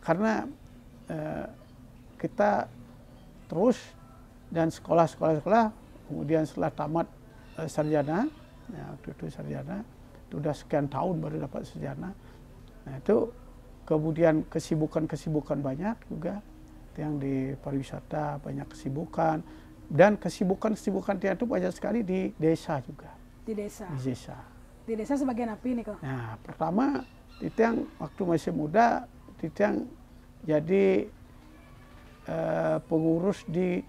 karena kita terus dan sekolah, kemudian setelah tamat sarjana, ya, waktu itu sarjana, itu udah sekian tahun baru dapat sarjana. Nah, itu kemudian kesibukan banyak juga, yang di pariwisata banyak kesibukan, dan kesibukan itu banyak sekali di desa juga. Di desa? Di desa. Di desa sebagian apa nih, Kak? Nah, pertama, Titiang waktu masih muda, Titiang jadi pengurus di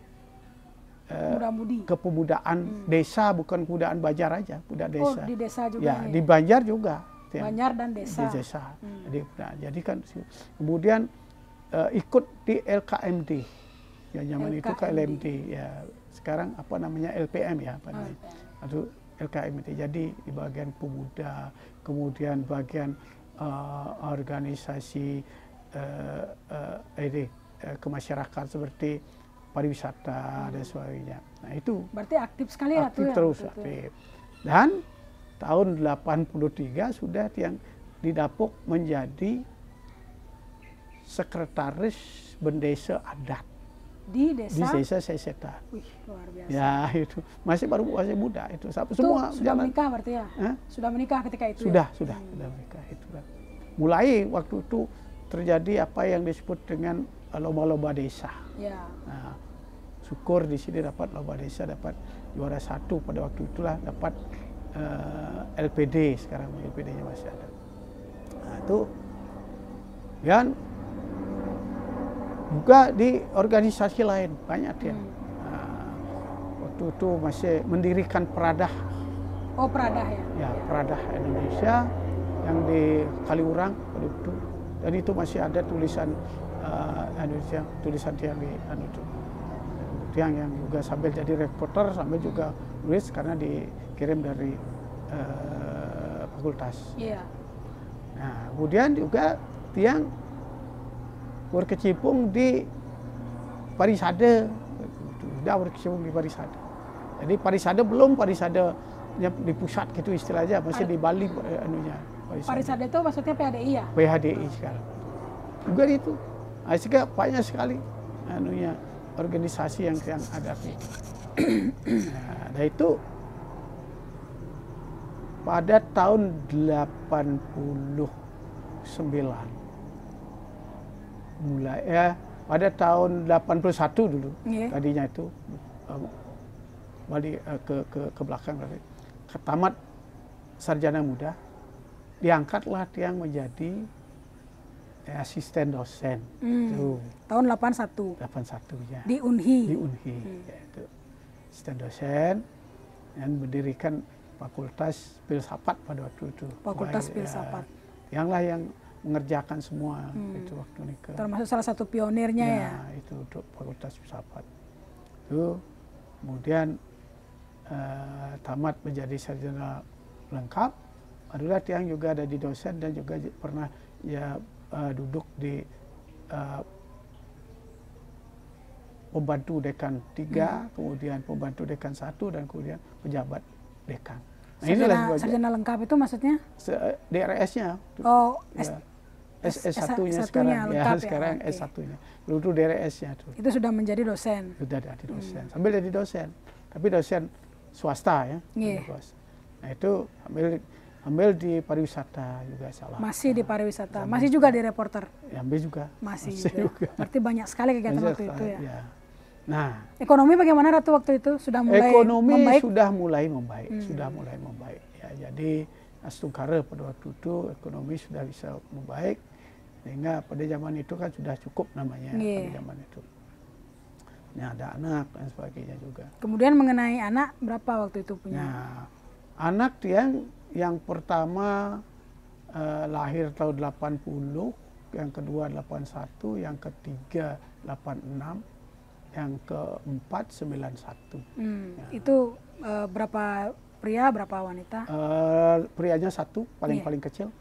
kepemudaan desa, bukan kepemudaan Banjar aja, budak desa. Oh, di desa juga. Ya, di Banjar juga. Banjar dan desa. Di desa. Jadi kan kemudian ikut di LKMD. Ya, zaman itu ke LMD ya. Sekarang apa namanya LPM ya, apa namanya. LKM itu. Jadi di bagian pemuda, kemudian bagian organisasi kemasyarakatan seperti pariwisata dan sebagainya. Nah itu berarti aktif sekali ya aktif tuh terus ya, aktif. Dan tahun 83 sudah yang didapuk menjadi sekretaris bendesa adat di di desa. desa Sesetan. Wih, luar biasa. Ya itu masih muda itu. Itu Semua sudah jalan. menikah berarti ya? Hah? Sudah menikah ketika itu Sudah ya? menikah itu kan. Mulai waktu itu terjadi apa yang disebut dengan lomba-lomba desa. Ya. Nah, syukur di sini dapat lomba desa, dapat juara 1 pada waktu itulah, dapat LPD, sekarang LPD-nya masih ada. Nah itu dan juga di organisasi lain banyak ya. Nah, waktu itu masih mendirikan Peradah. Oh, Peradah ya? Ya, Peradah Indonesia yang di Kaliurang pada itu. Dan itu masih ada tulisan tulisan yang di yang juga sambil jadi reporter sambil juga nulis karena dikirim dari fakultas. Iya. Nah, kemudian juga tiang berkecimpung di Parisade, sudah berkecimpung di Parisade. Jadi Parisade belum Parisade di pusat gitu istilahnya, masih di Bali anunya. Parisade itu maksudnya PHDI ya? PHDI sekarang. Juga itu. Sehingga banyak sekali anunya organisasi yang ada. Nah, itu pada tahun 89 mulai ya pada tahun 81 dulu tadinya itu balik ke belakang berarti tamat sarjana muda diangkatlah yang menjadi asisten dosen itu tahun 81 ya di Unhi yaitu asisten dosen dan mendirikan Fakultas Filsafat pada waktu itu. Fakultas Filsafat. Yang mengerjakan semua itu waktu nikah. Termasuk salah satu pionirnya ya. Itu untuk Fakultas Filsafat. Itu kemudian tamat menjadi sarjana lengkap. Adalah yang juga ada di dosen dan juga pernah ya duduk di pembantu dekan 3, kemudian pembantu dekan 1 dan kemudian pejabat dekan. Nah, sarjana lengkap itu maksudnya? DRS-nya. Oh, S1-nya sekarang. Lengkap, ya, sekarang okay. S1-nya. Dulu DRS-nya tuh. Itu sudah menjadi dosen? Sudah jadi dosen. Sambil jadi dosen. Tapi dosen swasta ya. Nah itu ambil di pariwisata juga salah. Masih di pariwisata? Masih juga di reporter? Ya, ambil juga. Masih juga. Berarti banyak sekali kegiatan waktu itu ya? Ya. Nah, ekonomi bagaimana Ratu waktu itu? Sudah mulai membaik? Sudah mulai membaik. Ya, jadi Astungkara pada waktu itu ekonomi sudah bisa membaik, sehingga pada zaman itu kan sudah cukup namanya pada zaman itu. Ya, ada anak dan sebagainya juga. Kemudian mengenai anak berapa waktu itu punya? Nah, anak yang pertama lahir tahun 80, yang kedua 81, yang ketiga 86. Yang keempat 91. Ya. Itu berapa pria, berapa wanita? Prianya 1 paling kecil,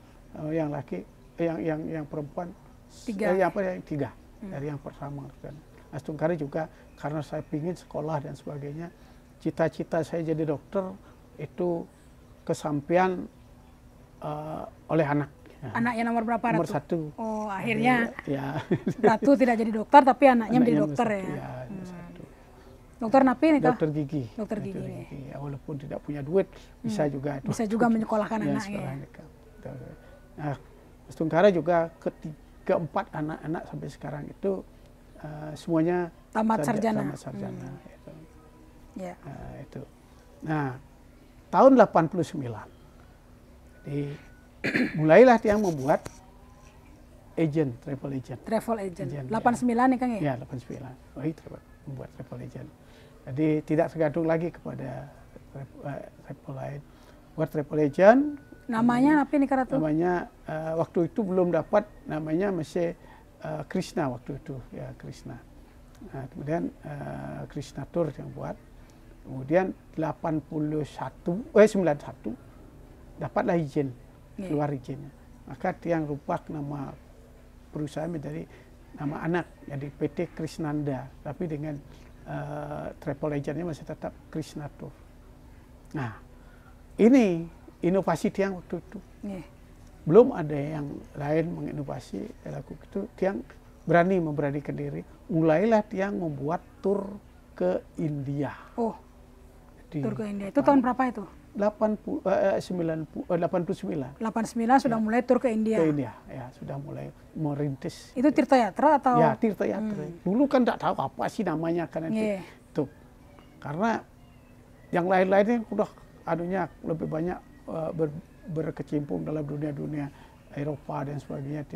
yang laki, yang perempuan 3. Yang 3 dari yang pertama. Astungkara juga karena saya ingin sekolah dan sebagainya, cita-cita saya jadi dokter itu kesampaian oleh anak. Anaknya nomor berapa Ratu? Nomor 1. Oh, akhirnya ya. Ratu tidak jadi dokter, tapi anaknya menjadi dokter ya. Dokter Napi nih kah? Dokter gigi. Dokter gigi. Ya, walaupun tidak punya duit, bisa juga. Bisa juga menyekolahkan anaknya. Nah, Astungkara juga keempat anak-anak sampai sekarang itu semuanya tamat sarjana. Itu. Ya. Itu. Nah, tahun 89. Mulailah yang membuat travel agent. 89 nih Kang ya? Ya, 89. Membuat travel agent. Jadi tidak tergantung lagi kepada travel lain. Buat travel agent. Namanya apa nih Ratu? Namanya waktu itu belum dapat, namanya masih Krishna waktu itu ya, Krishna. Nah, kemudian Krishna Tour yang buat. Kemudian 91 dapatlah izin, keluar izinnya. Maka tiang rubah nama perusahaan menjadi nama anak, jadi PT Krisnanda, tapi dengan travel agentnya masih tetap Krishna Tour. Nah, ini inovasi tiang waktu itu. Belum ada yang lain menginovasi laku itu, tiang memberanikan diri. Mulailah tiang membuat tur ke India. Oh, tur ke India. Itu tahun berapa itu? 89 sudah mulai tur ke India. Ke India, ya sudah mulai merintis. Itu Tirta Yatra atau? Ya, Tirta Yatra. Dulu kan tidak tahu apa sih namanya kan itu. Karena yang lain-lainnya udah anunya lebih banyak berkecimpung dalam dunia Eropa dan sebagainya,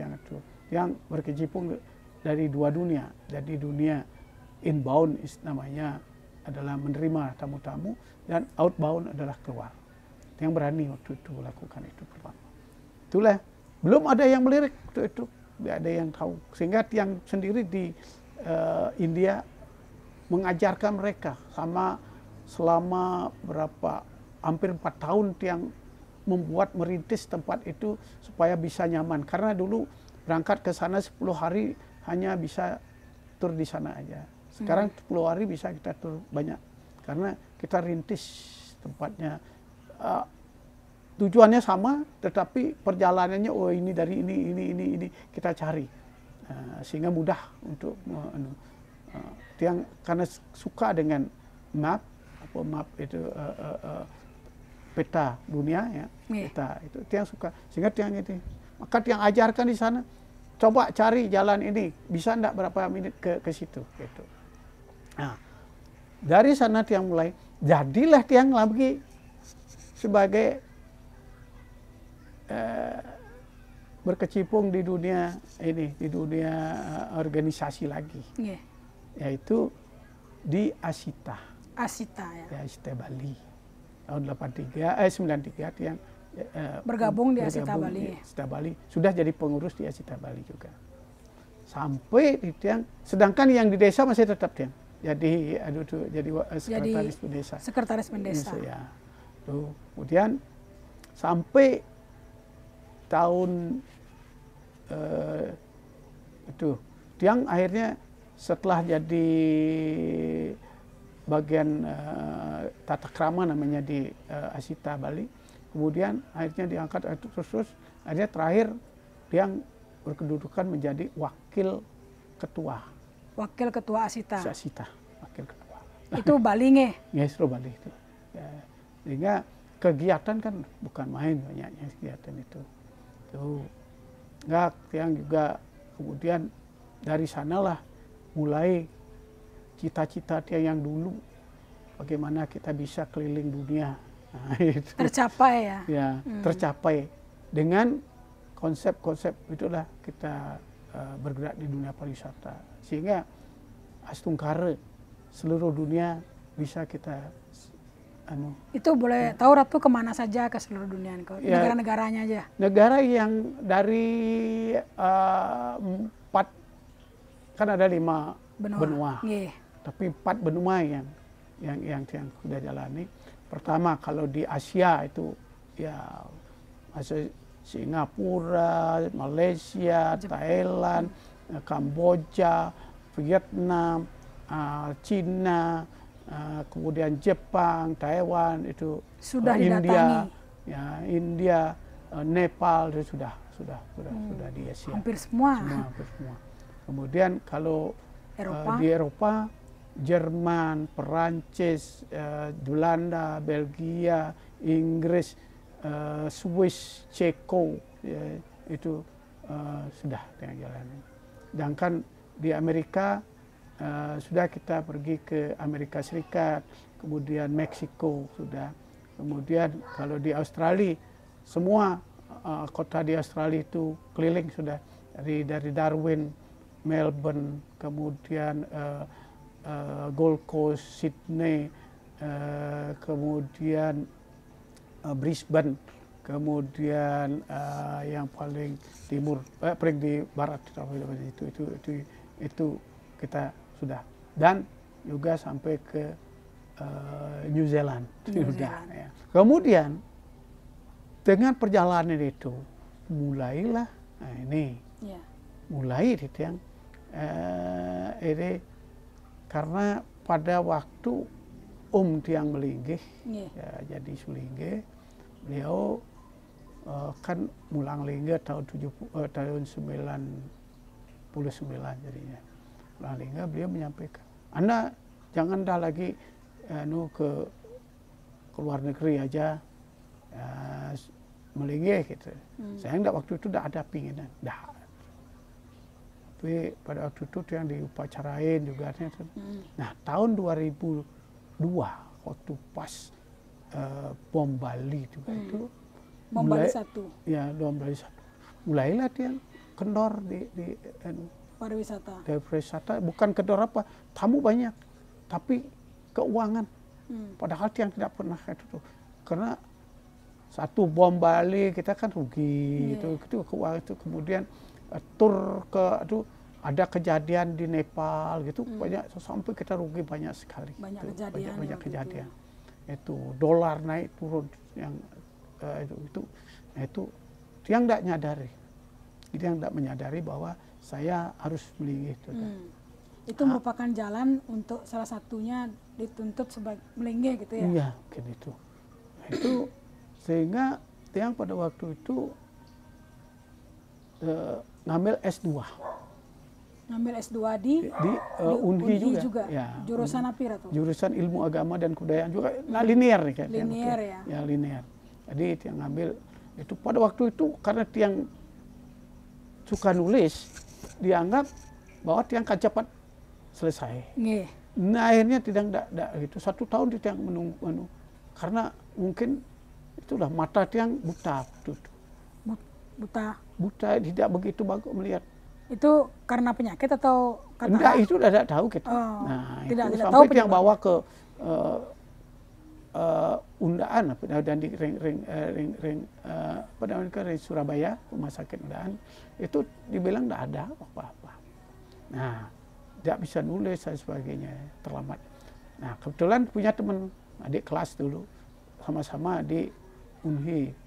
yang berkecimpung dari dua dunia. Jadi dunia inbound namanya adalah menerima tamu-tamu, dan outbound adalah keluar. Yang berani waktu itu lakukan itu pertama. Itulah, belum ada yang melirik waktu itu, tidak ada yang tahu. Sehingga tiang sendiri di India mengajarkan mereka selama hampir 4 tahun tiang merintis tempat itu supaya bisa nyaman. Karena dulu berangkat ke sana 10 hari hanya bisa tur di sana aja. Sekarang 10 hari bisa kita tur banyak. Karena kita rintis tempatnya. Tujuannya sama, tetapi perjalanannya ini dari ini kita cari. Sehingga mudah untuk tiang, karena suka dengan map itu peta dunia ya, peta itu tiang suka, sehingga tiang itu, maka tiang ajarkan di sana, coba cari jalan ini, bisa enggak berapa menit ke situ gitu. Nah, dari sana tiang mulai, jadilah tiang lagi sebagai berkecimpung di dunia ini, di dunia organisasi lagi, yaitu di Asita ya, Asita Bali. Tahun 93 tiang bergabung di Asita Bali. Asita Bali sudah jadi pengurus di Asita Bali juga. Sampai di tiang, sedangkan yang di desa masih tetap tiang. Jadi sekretaris desa. Sekretaris desa. Ya. Tuh, kemudian sampai tahun itu tiang akhirnya setelah jadi bagian tata krama namanya di Asita Bali, kemudian akhirnya diangkat terus akhirnya terakhir tiang berkedudukan menjadi wakil ketua Asita. Wakil ketua itu Bali nggih? Nggih, Bali itu ya, sehingga kegiatan kan bukan main, banyaknya kegiatan itu tuh. Enggak, tiang juga kemudian dari sanalah mulai cita-cita tiang yang dulu, bagaimana kita bisa keliling dunia. Nah, itu tercapai ya? Ya, tercapai dengan konsep-konsep itulah kita bergerak di dunia pariwisata, sehingga Astungkara seluruh dunia bisa kita Itu boleh tahu Ratu kemana saja ke seluruh dunia, ke negara-negaranya aja? Negara yang dari 4, kan ada 5 benua. Tapi 4 benua yang sudah jalani. Pertama kalau di Asia itu ya Singapura, Malaysia, Thailand, Kamboja, Vietnam, Cina, kemudian Jepang, Taiwan, itu sudah India, India, Nepal itu sudah di Asia. Hampir semua. Kemudian kalau di Eropa, Jerman, Perancis, Belanda, Belgia, Inggris, Swiss, Ceko, itu sudah dengan jalan. Sedangkan di Amerika sudah kita pergi ke Amerika Serikat, kemudian Meksiko sudah. Kemudian kalau di Australia, semua kota di Australia itu keliling sudah, dari Darwin, Melbourne, kemudian Gold Coast, Sydney, kemudian Brisbane, kemudian yang paling timur, paling di barat itu kita sudah, dan juga sampai ke New Zealand. New Sudah, Zealand. ya. Kemudian dengan perjalanan itu mulailah, nah ini Ya. mulai itu yang ini karena pada waktu Tiang Melinggih Nggih. ya, jadi Sulinggih, beliau kan mulang linggih tahun 99 jadinya. Mulang linggih beliau menyampaikan, Anda jangan dah lagi ke luar negeri aja melinggih gitu. Saya enggak, waktu itu tidak ada pinginan, dah. Tapi pada waktu itu yang diupacarain juga. Nah, tahun 2002 waktu pas bom Bali juga itu. Bom Bali 1. Ya, bom Bali 1. Mulailah dia kendor di Pariwisata. dari pariwisata. Bukan kendor apa, tamu banyak, tapi keuangan. Padahal yang tidak pernah itu tuh. Karena satu bom Bali kita kan rugi itu keuangan itu. Kemudian tur ke ada kejadian di Nepal gitu, banyak sampai kita rugi banyak sekali. Banyak itu, kejadian. banyak kejadian. Itu dolar naik turun yang itu yang tidak nyadari. Itu yang tidak menyadari bahwa saya harus melinggih itu. Itu merupakan jalan untuk salah satunya dituntut sebagai melinggih gitu ya? Iya, mungkin itu. Nah, itu sehingga yang pada waktu itu ngambil S2. Ngambil S2 di Unhi juga. Ya. Jurusan apa itu? Jurusan Ilmu Agama dan Kebudayaan juga. Nah, linear nih kan. Linear ya. Ya, linear. Jadi yang ngambil itu pada waktu itu karena tiang suka nulis dianggap bahwa tiang kan cepat selesai. Nggih. Nah, akhirnya tidak gitu. 1 tahun tiang menunggu karena mungkin itulah mata tiang buta waktu itu. Buta tidak begitu bagus melihat. Itu karena penyakit atau karena? Enggak, itu udah tidak tahu kita. Oh, Nah, tidak itu tahu sampai yang bawa ke Undaan dan di ring Surabaya, rumah sakit Undaan, itu dibilang tidak ada apa-apa. Nah, tidak bisa nulis dan sebagainya, terlambat. Nah, kebetulan punya teman adik kelas dulu, sama-sama di Unhi.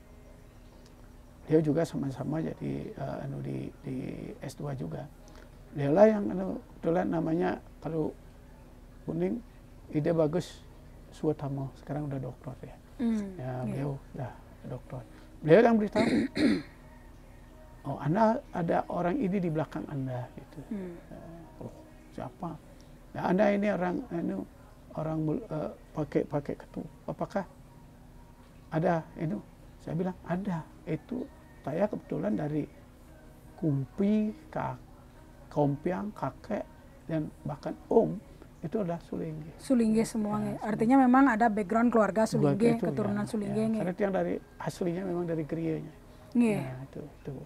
Dia juga sama-sama jadi di S2 juga. Dia lah yang kebetulan namanya kalau Kuning, ide bagus Suwatamo, sekarang udah doktor ya. Ya, beliau udah doktor. Beliau yang beritahu, oh Anda ada orang ini di belakang Anda gitu. Oh, siapa? Nah, Anda ini orang pakai ketu. Apakah ada itu? Saya bilang ada. Itu saya kebetulan dari Kumpi, Kompiang, kakek dan bahkan itu adalah Sulinggih. Sulinggih semuanya. Ya, artinya memang ada background keluarga Sulinggih, keturunan ya, Sulinggih. Ya. Karena yang dari aslinya memang dari Grianya. Nah, itu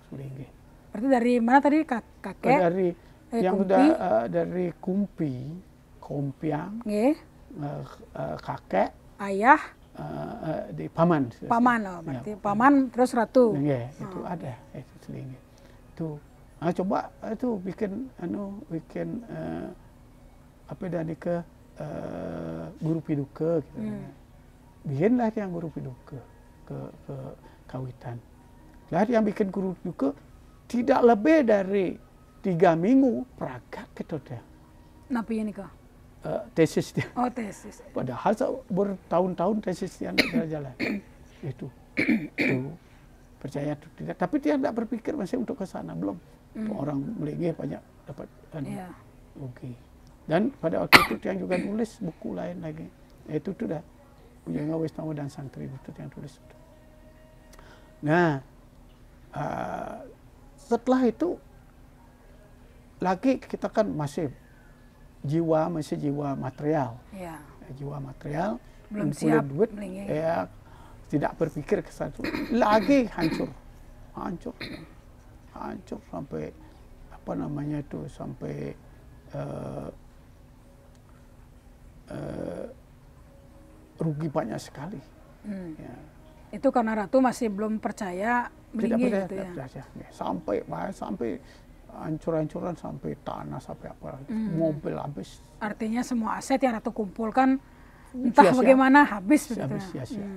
Sulinggih. Berarti dari mana tadi kakek? Dari yang sudah dari Kumpi, Kompiang, kakek, ayah, di paman. Paman, oh, berarti ya, paman terus ratu. Ya, itu ada itu Sulinggih. Itu coba itu bikin apa dari ke guru piduka gitu. Bikinlah yang guru piduka ke Kawitan. Lah yang bikin guru piduka tidak lebih dari 3 minggu peragat gitu dia. Napi ini kah? Tesis dia. Oh, tesis. Padahal bertahun-tahun tesis dia tidak jalan. itu percaya atau tidak. Tapi dia tidak berpikir masih untuk ke sana belum. Orang melinggih banyak dapat rugi. Dan pada waktu itu yang juga nulis buku lain lagi. Itu sudah Pujangga Wisnu dan Santri itu yang tulis. Nah, setelah itu lagi kita kan masih jiwa material. Ya. Jiwa material, belum siap duit, ya tidak berpikir ke sana. Lagi hancur sampai apa namanya itu sampai rugi banyak sekali. Ya. Itu karena Ratu masih belum percaya melinggih gitu ya? Sampai hancur-hancuran, sampai tanah, sampai apa, mobil habis. Artinya semua aset yang Ratu kumpulkan entah sia-sia. bagaimana habis begitu. Habis Ya. sia-sia. Ya,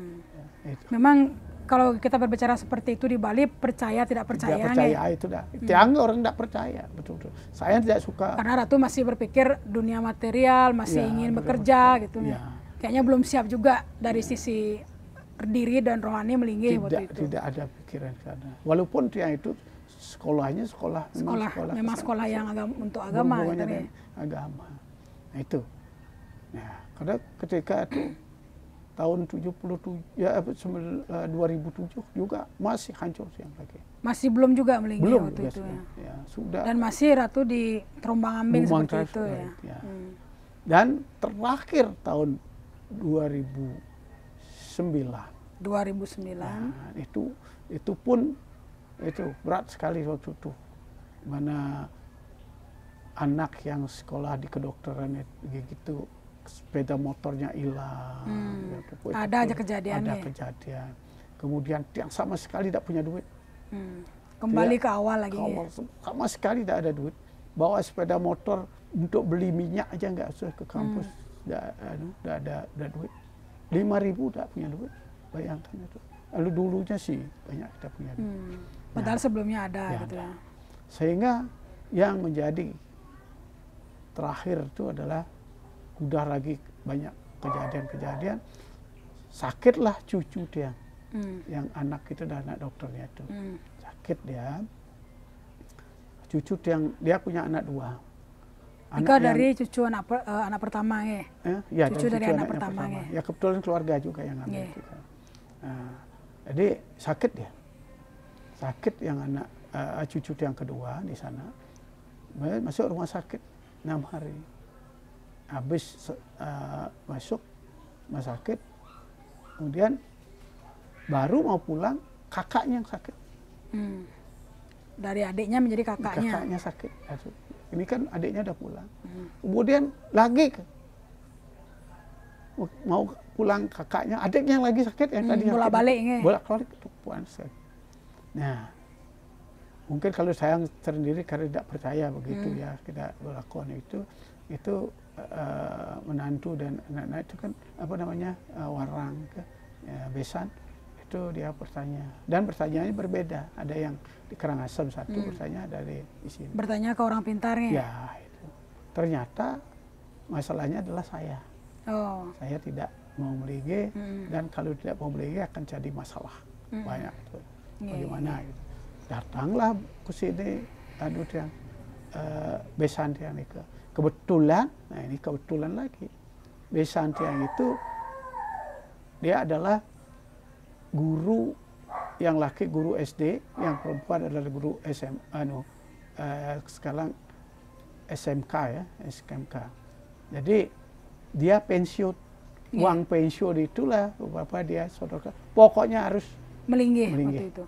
itu. Memang kalau kita berbicara seperti itu di Bali, percaya tidak percaya, Tidak percaya itu dah. Tiang orang tidak percaya, betul-betul. Saya tidak suka. karena Ratu masih berpikir dunia material, masih Ya, ingin dunia bekerja material. gitu Ya. ya. Kayaknya belum siap juga dari sisi diri dan rohani melinggih waktu itu. Tidak ada pikiran sana. Walaupun tiang itu sekolahnya Memang sekolah yang untuk agama berhubungannya gitu ya. dengan agama. Nah itu. Nah, karena ketika itu tahun 2007 juga masih hancur tiang lagi. Masih belum juga melinggih Belum waktu itu ya. ya. Sudah. Dan masih Ratu di terombang-ambing Bumbang seperti itu terus, ya. ya. Dan terakhir tahun 2009. 2009. Nah, itu pun itu berat sekali waktu itu. Mana anak yang sekolah di kedokteran gitu sepeda motornya hilang. Ada aja kejadiannya. Ada kejadian. Kemudian yang sama sekali tidak punya duit. Kembali ke awal lagi ya. Sama sekali tidak ada duit. Bawa sepeda motor untuk beli minyak aja nggak usah ke kampus. Tidak ada duit. 5.000 tidak punya duit. Bayangkan itu. Lalu dulunya sih banyak kita punya duit. Padahal sebelumnya ada ya, gitu ya. Sehingga yang menjadi terakhir itu adalah udah lagi banyak kejadian-kejadian, sakitlah cucu dia, yang anak itu dan anak dokternya itu sakit dia, cucu dia punya anak 2. Ika dari cucu anak pertama ya? Ya, cucu dari anak pertama ya? Ya kebetulan keluarga juga yang ambil juga. Nah, jadi sakit yang anak cucu yang kedua di sana, masuk rumah sakit 6 hari. Habis masuk rumah sakit, kemudian baru mau pulang, kakaknya yang sakit. Dari adiknya menjadi kakaknya? Kakaknya sakit. Ini kan adiknya udah pulang. Kemudian lagi mau pulang kakaknya, adiknya yang lagi sakit yang tadi bolak-balik nge. Bolak-balik itu puan sakit. Nah, mungkin kalau saya sendiri karena tidak percaya begitu ya, tidak melakukan itu menantu dan anak-anak itu kan apa namanya warang besan itu dia bertanya, dan pertanyaannya berbeda. Ada yang di Karangasem satu bertanya dari di sini. Bertanya ke orang pintarnya? Ya itu. Ternyata masalahnya adalah saya. Saya tidak mau melinggih dan kalau tidak mau melinggih akan jadi masalah banyak itu. Bagaimana gitu. Datanglah ke sini yang besan yang itu. Kebetulan, nah ini kebetulan lagi, besan yang itu dia adalah guru yang laki guru SD, yang perempuan adalah guru sekarang SMK ya, SMK. Jadi dia pensiun, uang pensiun itulah bapak dia saudara. Pokoknya harus melinggih waktu itu.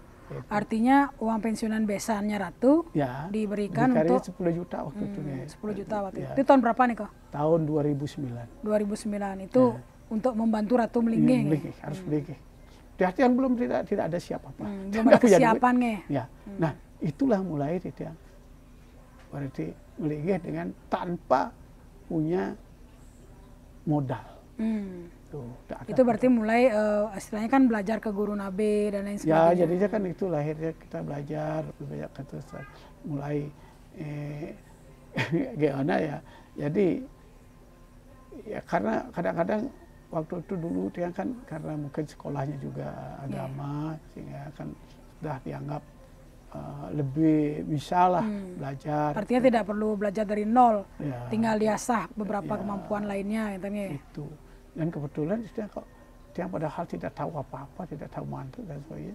Artinya uang pensiunan besannya Ratu diberikan untuk 10 juta waktu itu. 10 juta waktu itu. Itu tahun berapa nih kok? Tahun 2009. 2009 itu untuk membantu Ratu melinggih. Harus melinggih. Artinya belum tidak ada siapa-apa. Belum ada kesiapan nih. Ya. Nah, itulah mulai dia berarti melinggih dengan tanpa punya modal. Itu berarti mulai istilahnya kan belajar ke guru nabe dan lain sebagainya. Ya, jadinya kan itu lahirnya kita belajar banyak kata mulai gimana ya. Jadi ya karena kadang-kadang waktu itu dulu dia kan karena mungkin sekolahnya juga agama sehingga kan sudah dianggap lebih bisa lah belajar. Artinya tidak perlu belajar dari nol, tinggal diasah beberapa kemampuan lainnya katanya. Itu. Dan kebetulan dia padahal tidak tahu apa-apa, tidak tahu mantuk dan sebagainya.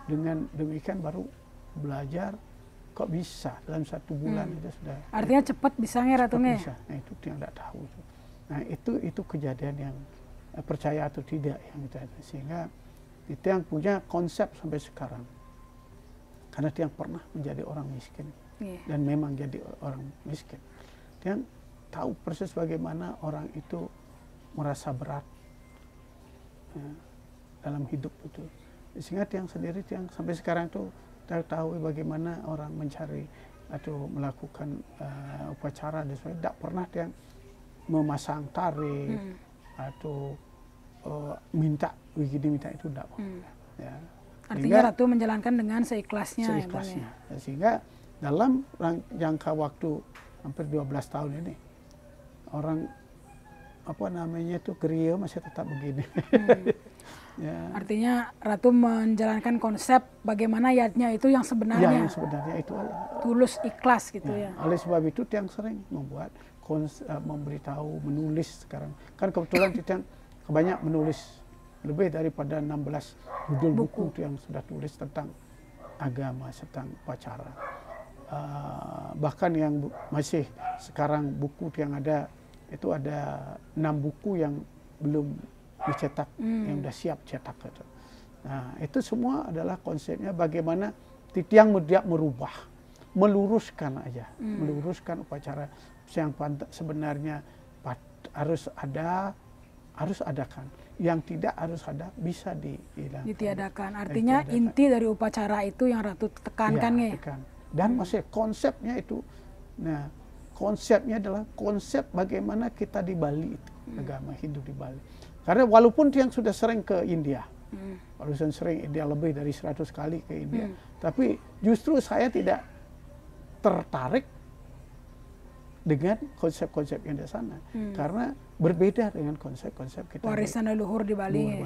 Dengan demikian baru belajar kok bisa dalam 1 bulan itu sudah. Artinya cepat bisanya Ratunya. Bisa. Nah, itu dia tidak tahu. Nah itu kejadian yang percaya atau tidak yang kita sehingga itu yang punya konsep sampai sekarang. Karena dia yang pernah menjadi orang miskin dan memang jadi orang miskin. Dia tahu persis bagaimana orang itu merasa berat dalam hidup itu. Sehingga dia sendiri yang sampai sekarang itu tahu bagaimana orang mencari atau melakukan upacara dan sebagainya. Tidak pernah dia memasang tari atau minta begini minta itu tidak boleh. Ya. Artinya Ratu menjalankan dengan seikhlasnya. Seikhlasnya. Ya, sehingga dalam jangka waktu hampir 12 tahun ini orang apa namanya itu geria masih tetap begini. Ya. Artinya Ratu menjalankan konsep bagaimana yatnya itu yang sebenarnya. Ya, yang sebenarnya itu tulus ikhlas gitu ya. Oleh sebab itu Tiang sering membuat memberitahu, menulis sekarang. Kan kebetulan Tiang banyak menulis lebih daripada 16 judul buku yang sudah tulis tentang agama, tentang upacara. Bahkan yang masih sekarang buku yang ada itu ada 6 buku yang belum dicetak, yang sudah siap cetak itu. Nah, itu semua adalah konsepnya bagaimana Tiang merubah, meluruskan aja, meluruskan upacara yang sebenarnya harus adakan, yang tidak harus ada bisa dihilangkan. Ditiadakan. Artinya inti dari upacara itu yang Ratu tekankan ya. Dan masih konsepnya itu. Nah, konsepnya adalah konsep bagaimana kita di Bali itu, agama Hindu di Bali. Karena walaupun Tiang sudah sering ke India, walaupun sering India lebih dari 100 kali ke India, tapi justru saya tidak tertarik dengan konsep-konsep yang di sana, karena berbeda dengan konsep-konsep kita. Warisan leluhur di Bali.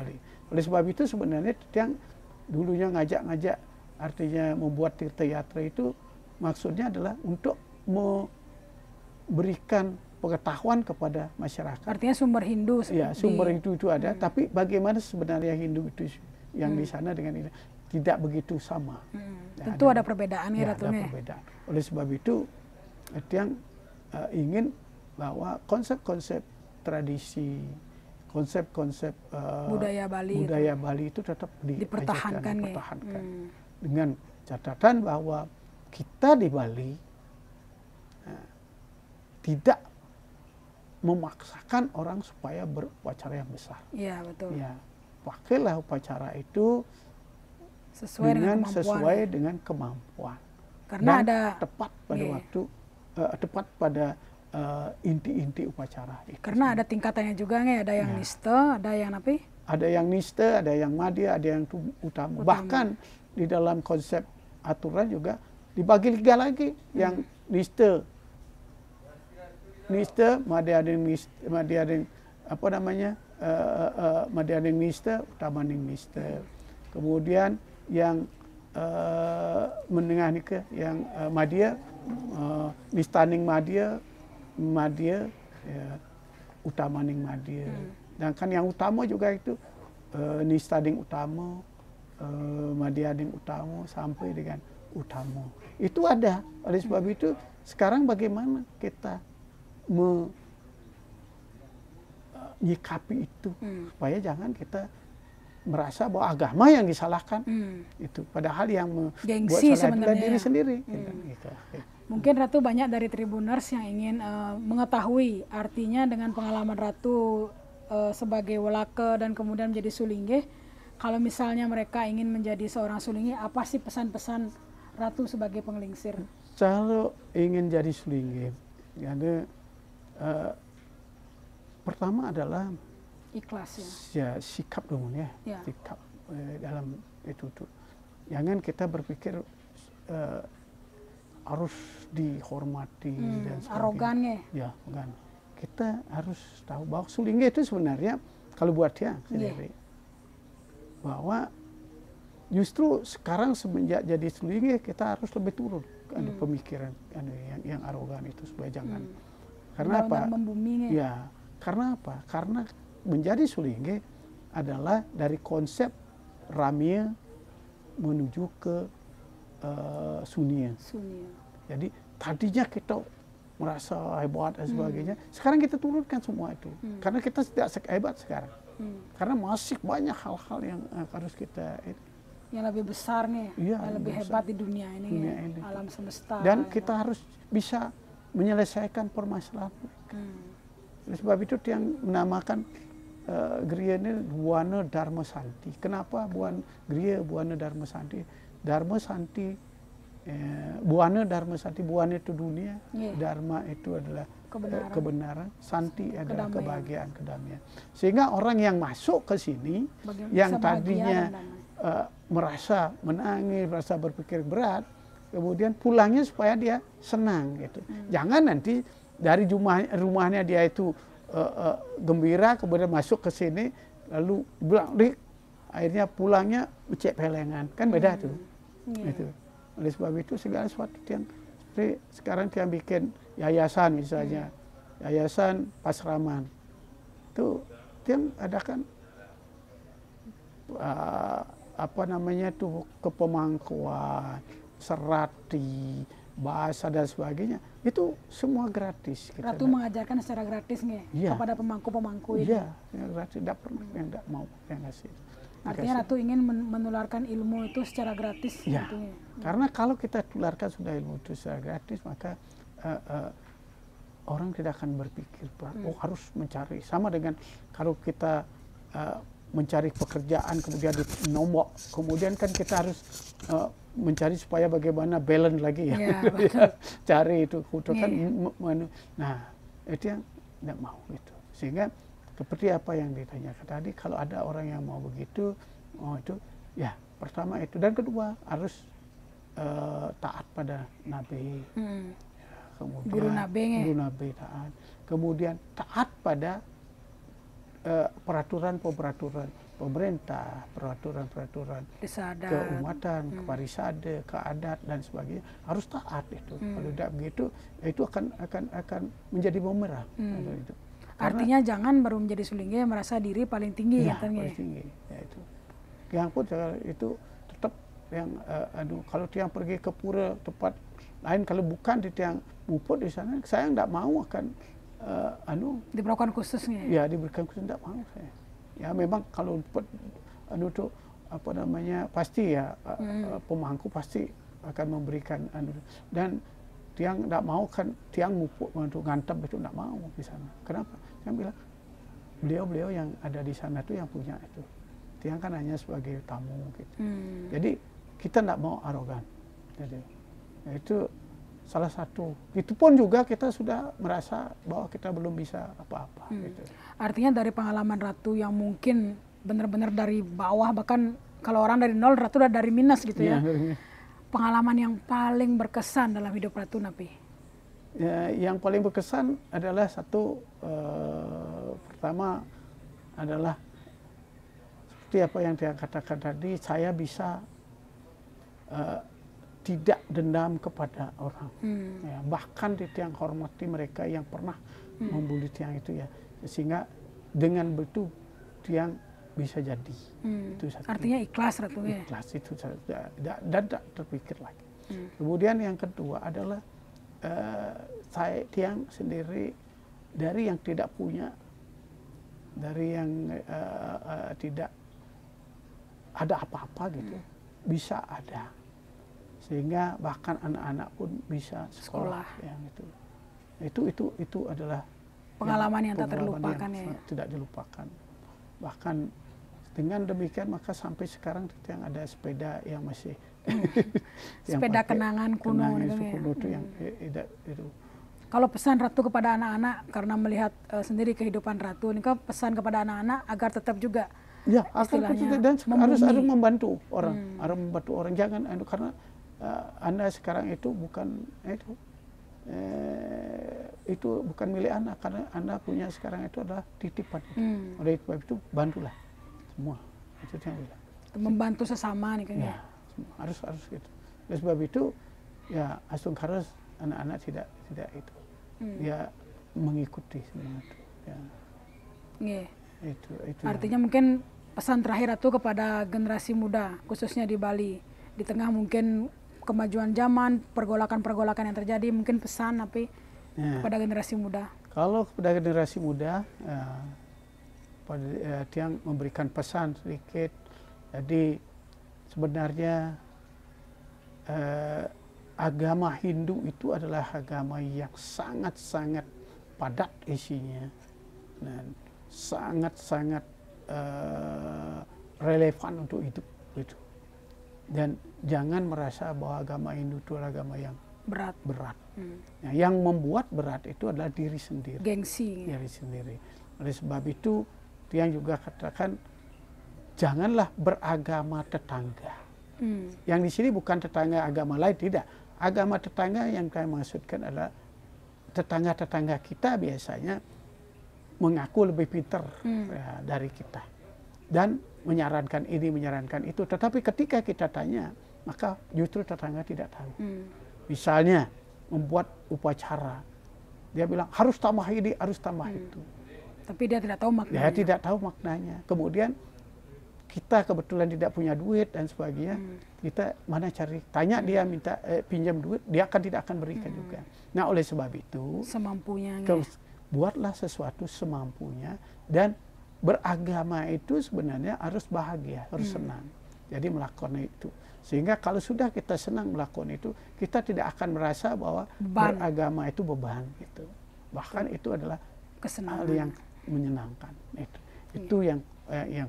Oleh sebab itu sebenarnya Tiang dulunya ngajak-ngajak, artinya membuat tirta yatra itu maksudnya adalah untuk memberikan pengetahuan kepada masyarakat. Artinya sumber Hindu. Ya, sumber Hindu itu ada, tapi bagaimana sebenarnya Hindu itu yang di sana dengan ini tidak begitu sama. Ya, tentu ada perbedaan ya, Ratu. Ada perbedaan. Oleh sebab itu Tiang ingin bahwa konsep-konsep tradisi, konsep-konsep budaya Bali itu tetap dipertahankan. Dengan catatan bahwa kita di Bali tidak memaksakan orang supaya berupacara yang besar. Iya, betul. Ya, pakailah upacara itu sesuai dengan kemampuan. Karena dan ada tepat pada waktu, tepat pada inti-inti upacara itu. Karena ada tingkatannya juga nih, ada yang nista, ada yang apa? Ada yang nista, ada yang madya, ada yang utama. Bahkan di dalam konsep aturan juga dibagi 3 lagi, yang nista, madyaning apa namanya, madyaning nista, utamaning nista. Kemudian yang menengah nikah, yang madya, nistaning madya, ya, utamaning madya. Dan kan yang utama juga itu nistaning utama, madyaning utama sampai dengan utama. Itu ada. Oleh sebab itu sekarang bagaimana kita menyikapi itu supaya jangan kita merasa bahwa agama yang disalahkan itu, padahal yang membuat salah adalah diri sendiri. Gitu. Mungkin Ratu banyak dari Tribuners yang ingin mengetahui artinya dengan pengalaman Ratu sebagai Welaka dan kemudian menjadi Sulingge. Kalau misalnya mereka ingin menjadi seorang Sulingge, apa sih pesan-pesan Ratu sebagai penglingsir? Kalau ingin jadi Sulingge, pertama adalah ikhlas ya, sikap dulu ya. Sikap dalam itu tuh. Jangan kita berpikir harus dihormati dan sebagainya. Arogan ya. Bukan. Kita harus tahu bahwa Sulingge itu sebenarnya kalau buat dia sendiri bahwa justru sekarang semenjak jadi Sulingge kita harus lebih turun pemikiran yang arogan itu supaya jangan. Karena apa? Ya, karena apa? Karena menjadi Sulingge adalah dari konsep Ramia menuju ke Sunia. Jadi tadinya kita merasa hebat dan sebagainya, sekarang kita turunkan semua itu. Karena kita tidak hebat sekarang. Karena masih banyak hal-hal yang harus kita yang lebih besar nih, yang lebih hebat di dunia ini, alam semesta. Dan kita harus bisa menyelesaikan permasalahan. Oleh sebab itu yang menamakan Griya ini Buana Dharma Santi. Kenapa Griya Buana Dharma Santi? Dharma Santi, Buana Dharma Santi, Buana itu dunia, Dharma itu adalah kebenaran, santi adalah kedamaian. kebahagiaan, kedamaian. Sehingga orang yang masuk ke sini, yang bisa bahagia tadinya dan damai. merasa menangis, merasa berpikir berat, kemudian pulangnya supaya dia senang gitu. Jangan nanti dari rumahnya dia itu gembira, kemudian masuk ke sini lalu bilang, akhirnya pulangnya cek pelengan, kan beda tuh. Itu. Oleh sebab itu segala sesuatu yang seperti sekarang yang bikin yayasan misalnya, yayasan Pasraman, itu yang adakan apa namanya tuh kepemangkuan, serati, bahasa dan sebagainya, itu semua gratis. Ratu mengajarkan secara gratis nih kepada pemangku-pemangku ini. Iya, gratis, tidak pernah yang tidak mau yang ngasih. Artinya Ratu ingin menularkan ilmu itu secara gratis. Ya, karena kalau kita tularkan sudah ilmu itu secara gratis, maka orang tidak akan berpikir oh harus mencari. Sama dengan kalau kita mencari pekerjaan kemudian di nombok, kemudian kan kita harus mencari supaya bagaimana balance lagi ya, cari itu kutukan. Nah itu yang tidak mau itu, sehingga seperti apa yang ditanyakan tadi, kalau ada orang yang mau begitu, itu ya pertama itu, dan kedua harus taat pada Nabi, kemudian guru Nabi taat, kemudian taat pada peraturan pemerintah, peraturan keumatan, keparisade, keadat dan sebagainya, harus taat itu. Kalau tidak begitu, itu akan menjadi bumerang. Itu. Artinya jangan baru menjadi sulingnya merasa diri paling tinggi, katanya. Paling tinggi, ya itu. Yang pun itu tetap yang kalau tiang pergi ke pura tempat lain, kalau bukan di tiang Muput di sana, saya tidak mau akan diperlakukan khususnya. Ya, diberikan khusus, tidak mau saya. Ya memang kalau tuh apa namanya pasti ya pemangku pasti akan memberikan dan tiang tidak mau kan, tiang Muput untuk ngantem itu tidak mau di sana. Kenapa? Yang bilang beliau yang ada di sana tuh yang punya itu. Tiang kan hanya sebagai tamu gitu. Jadi kita tidak mau arogan. Jadi itu salah satu. Itu pun juga kita sudah merasa bahwa kita belum bisa apa-apa. Gitu. Artinya dari pengalaman Ratu yang mungkin benar-benar dari bawah, bahkan kalau orang dari nol, Ratu udah dari minus gitu ya. Pengalaman yang paling berkesan dalam hidup Ratu Napi? Ya, yang paling berkesan adalah satu, pertama adalah seperti apa yang dia katakan tadi, saya bisa tidak dendam kepada orang, ya, bahkan di tiang hormati mereka yang pernah membuli tiang itu ya, sehingga dengan begitu tiang bisa jadi. Itu satu. Artinya ikhlas Ratu ya? Ikhlas itu dan tidak terpikir lagi. Kemudian yang kedua adalah saya tiang sendiri dari yang tidak punya, dari yang tidak ada apa-apa gitu, bisa ada, sehingga bahkan anak-anak pun bisa sekolah. Yang itu adalah pengalaman yang tak terlupakan ya. Tidak dilupakan. Bahkan dengan demikian maka sampai sekarang yang ada sepeda yang masih sepeda kenangan kuno itu yang itu. Kalau pesan Ratu kepada anak-anak, karena melihat sendiri kehidupan Ratu, ini kan pesan kepada anak-anak agar tetap juga ya, dan harus membantu orang, harus membantu orang, jangan karena Anda sekarang itu bukan itu bukan milik Anda, karena Anda punya sekarang itu adalah titipan. Oleh itu bantulah semua, itu yang bilang. Membantu sesama nih kan ya. Harus gitu. Oleh sebab itu ya asung harus anak-anak tidak itu, ya mengikuti semua itu. Ya. Itu. Artinya mungkin pesan terakhir Ratu kepada generasi muda, khususnya di Bali, di tengah mungkin kemajuan zaman, pergolakan-pergolakan yang terjadi, mungkin pesan tapi kepada generasi muda. Kalau kepada generasi muda, Tiang memberikan pesan sedikit. Jadi sebenarnya agama Hindu itu adalah agama yang sangat-sangat padat isinya dan sangat-sangat relevan untuk hidup gitu. Dan jangan merasa bahwa agama Hindu itu adalah agama yang berat. Nah, yang membuat berat itu adalah diri sendiri. Gengsi. Diri sendiri. Oleh sebab itu, Tiang juga katakan, janganlah beragama tetangga. Yang di sini bukan tetangga agama lain, tidak. Agama tetangga yang kami maksudkan adalah tetangga-tetangga kita biasanya mengaku lebih pintar dari kita. Dan menyarankan ini, menyarankan itu. Tetapi ketika kita tanya, maka justru tetangga tidak tahu. Misalnya, membuat upacara. Dia bilang, harus tambah ini, harus tambah itu. Tapi dia tidak tahu maknanya. Dia tidak tahu maknanya. Kemudian, kita kebetulan tidak punya duit dan sebagainya. Kita mana cari? Tanya dia minta pinjam duit, dia tidak akan berikan juga. Nah, oleh sebab itu, semampunya. Buatlah sesuatu semampunya, dan beragama itu sebenarnya harus bahagia, harus senang. Jadi melakukan itu. Sehingga kalau sudah kita senang melakukan itu, kita tidak akan merasa bahwa beragama itu beban gitu. Bahkan itu adalah hal yang menyenangkan. Itu yang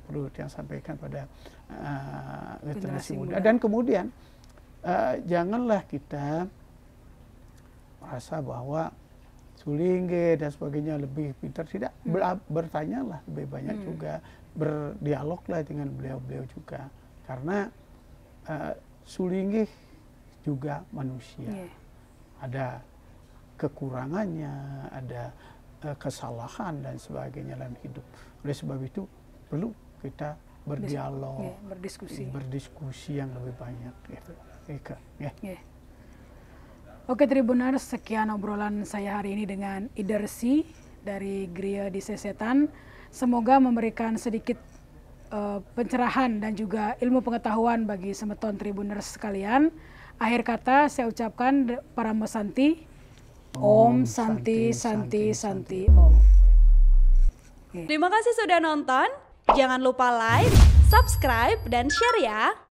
perlu yang sampaikan pada generasi muda. Dan kemudian janganlah kita merasa bahwa Sulingge dan sebagainya lebih pintar, tidak. Bertanyalah lebih banyak juga, berdialoglah dengan beliau-beliau juga, karena Sulingge juga manusia, ada kekurangannya, ada kesalahan dan sebagainya dalam hidup. Oleh sebab itu perlu kita berdialog, berdiskusi yang lebih banyak. Oke Tribuners, sekian obrolan saya hari ini dengan Idersi dari Gereja di Sesetan. Semoga memberikan sedikit pencerahan dan juga ilmu pengetahuan bagi semeton Tribuners sekalian. Akhir kata saya ucapkan Paramo Santi, Om Santi Santi Santi Om. Terima kasih sudah nonton. Jangan lupa like, subscribe, dan share ya.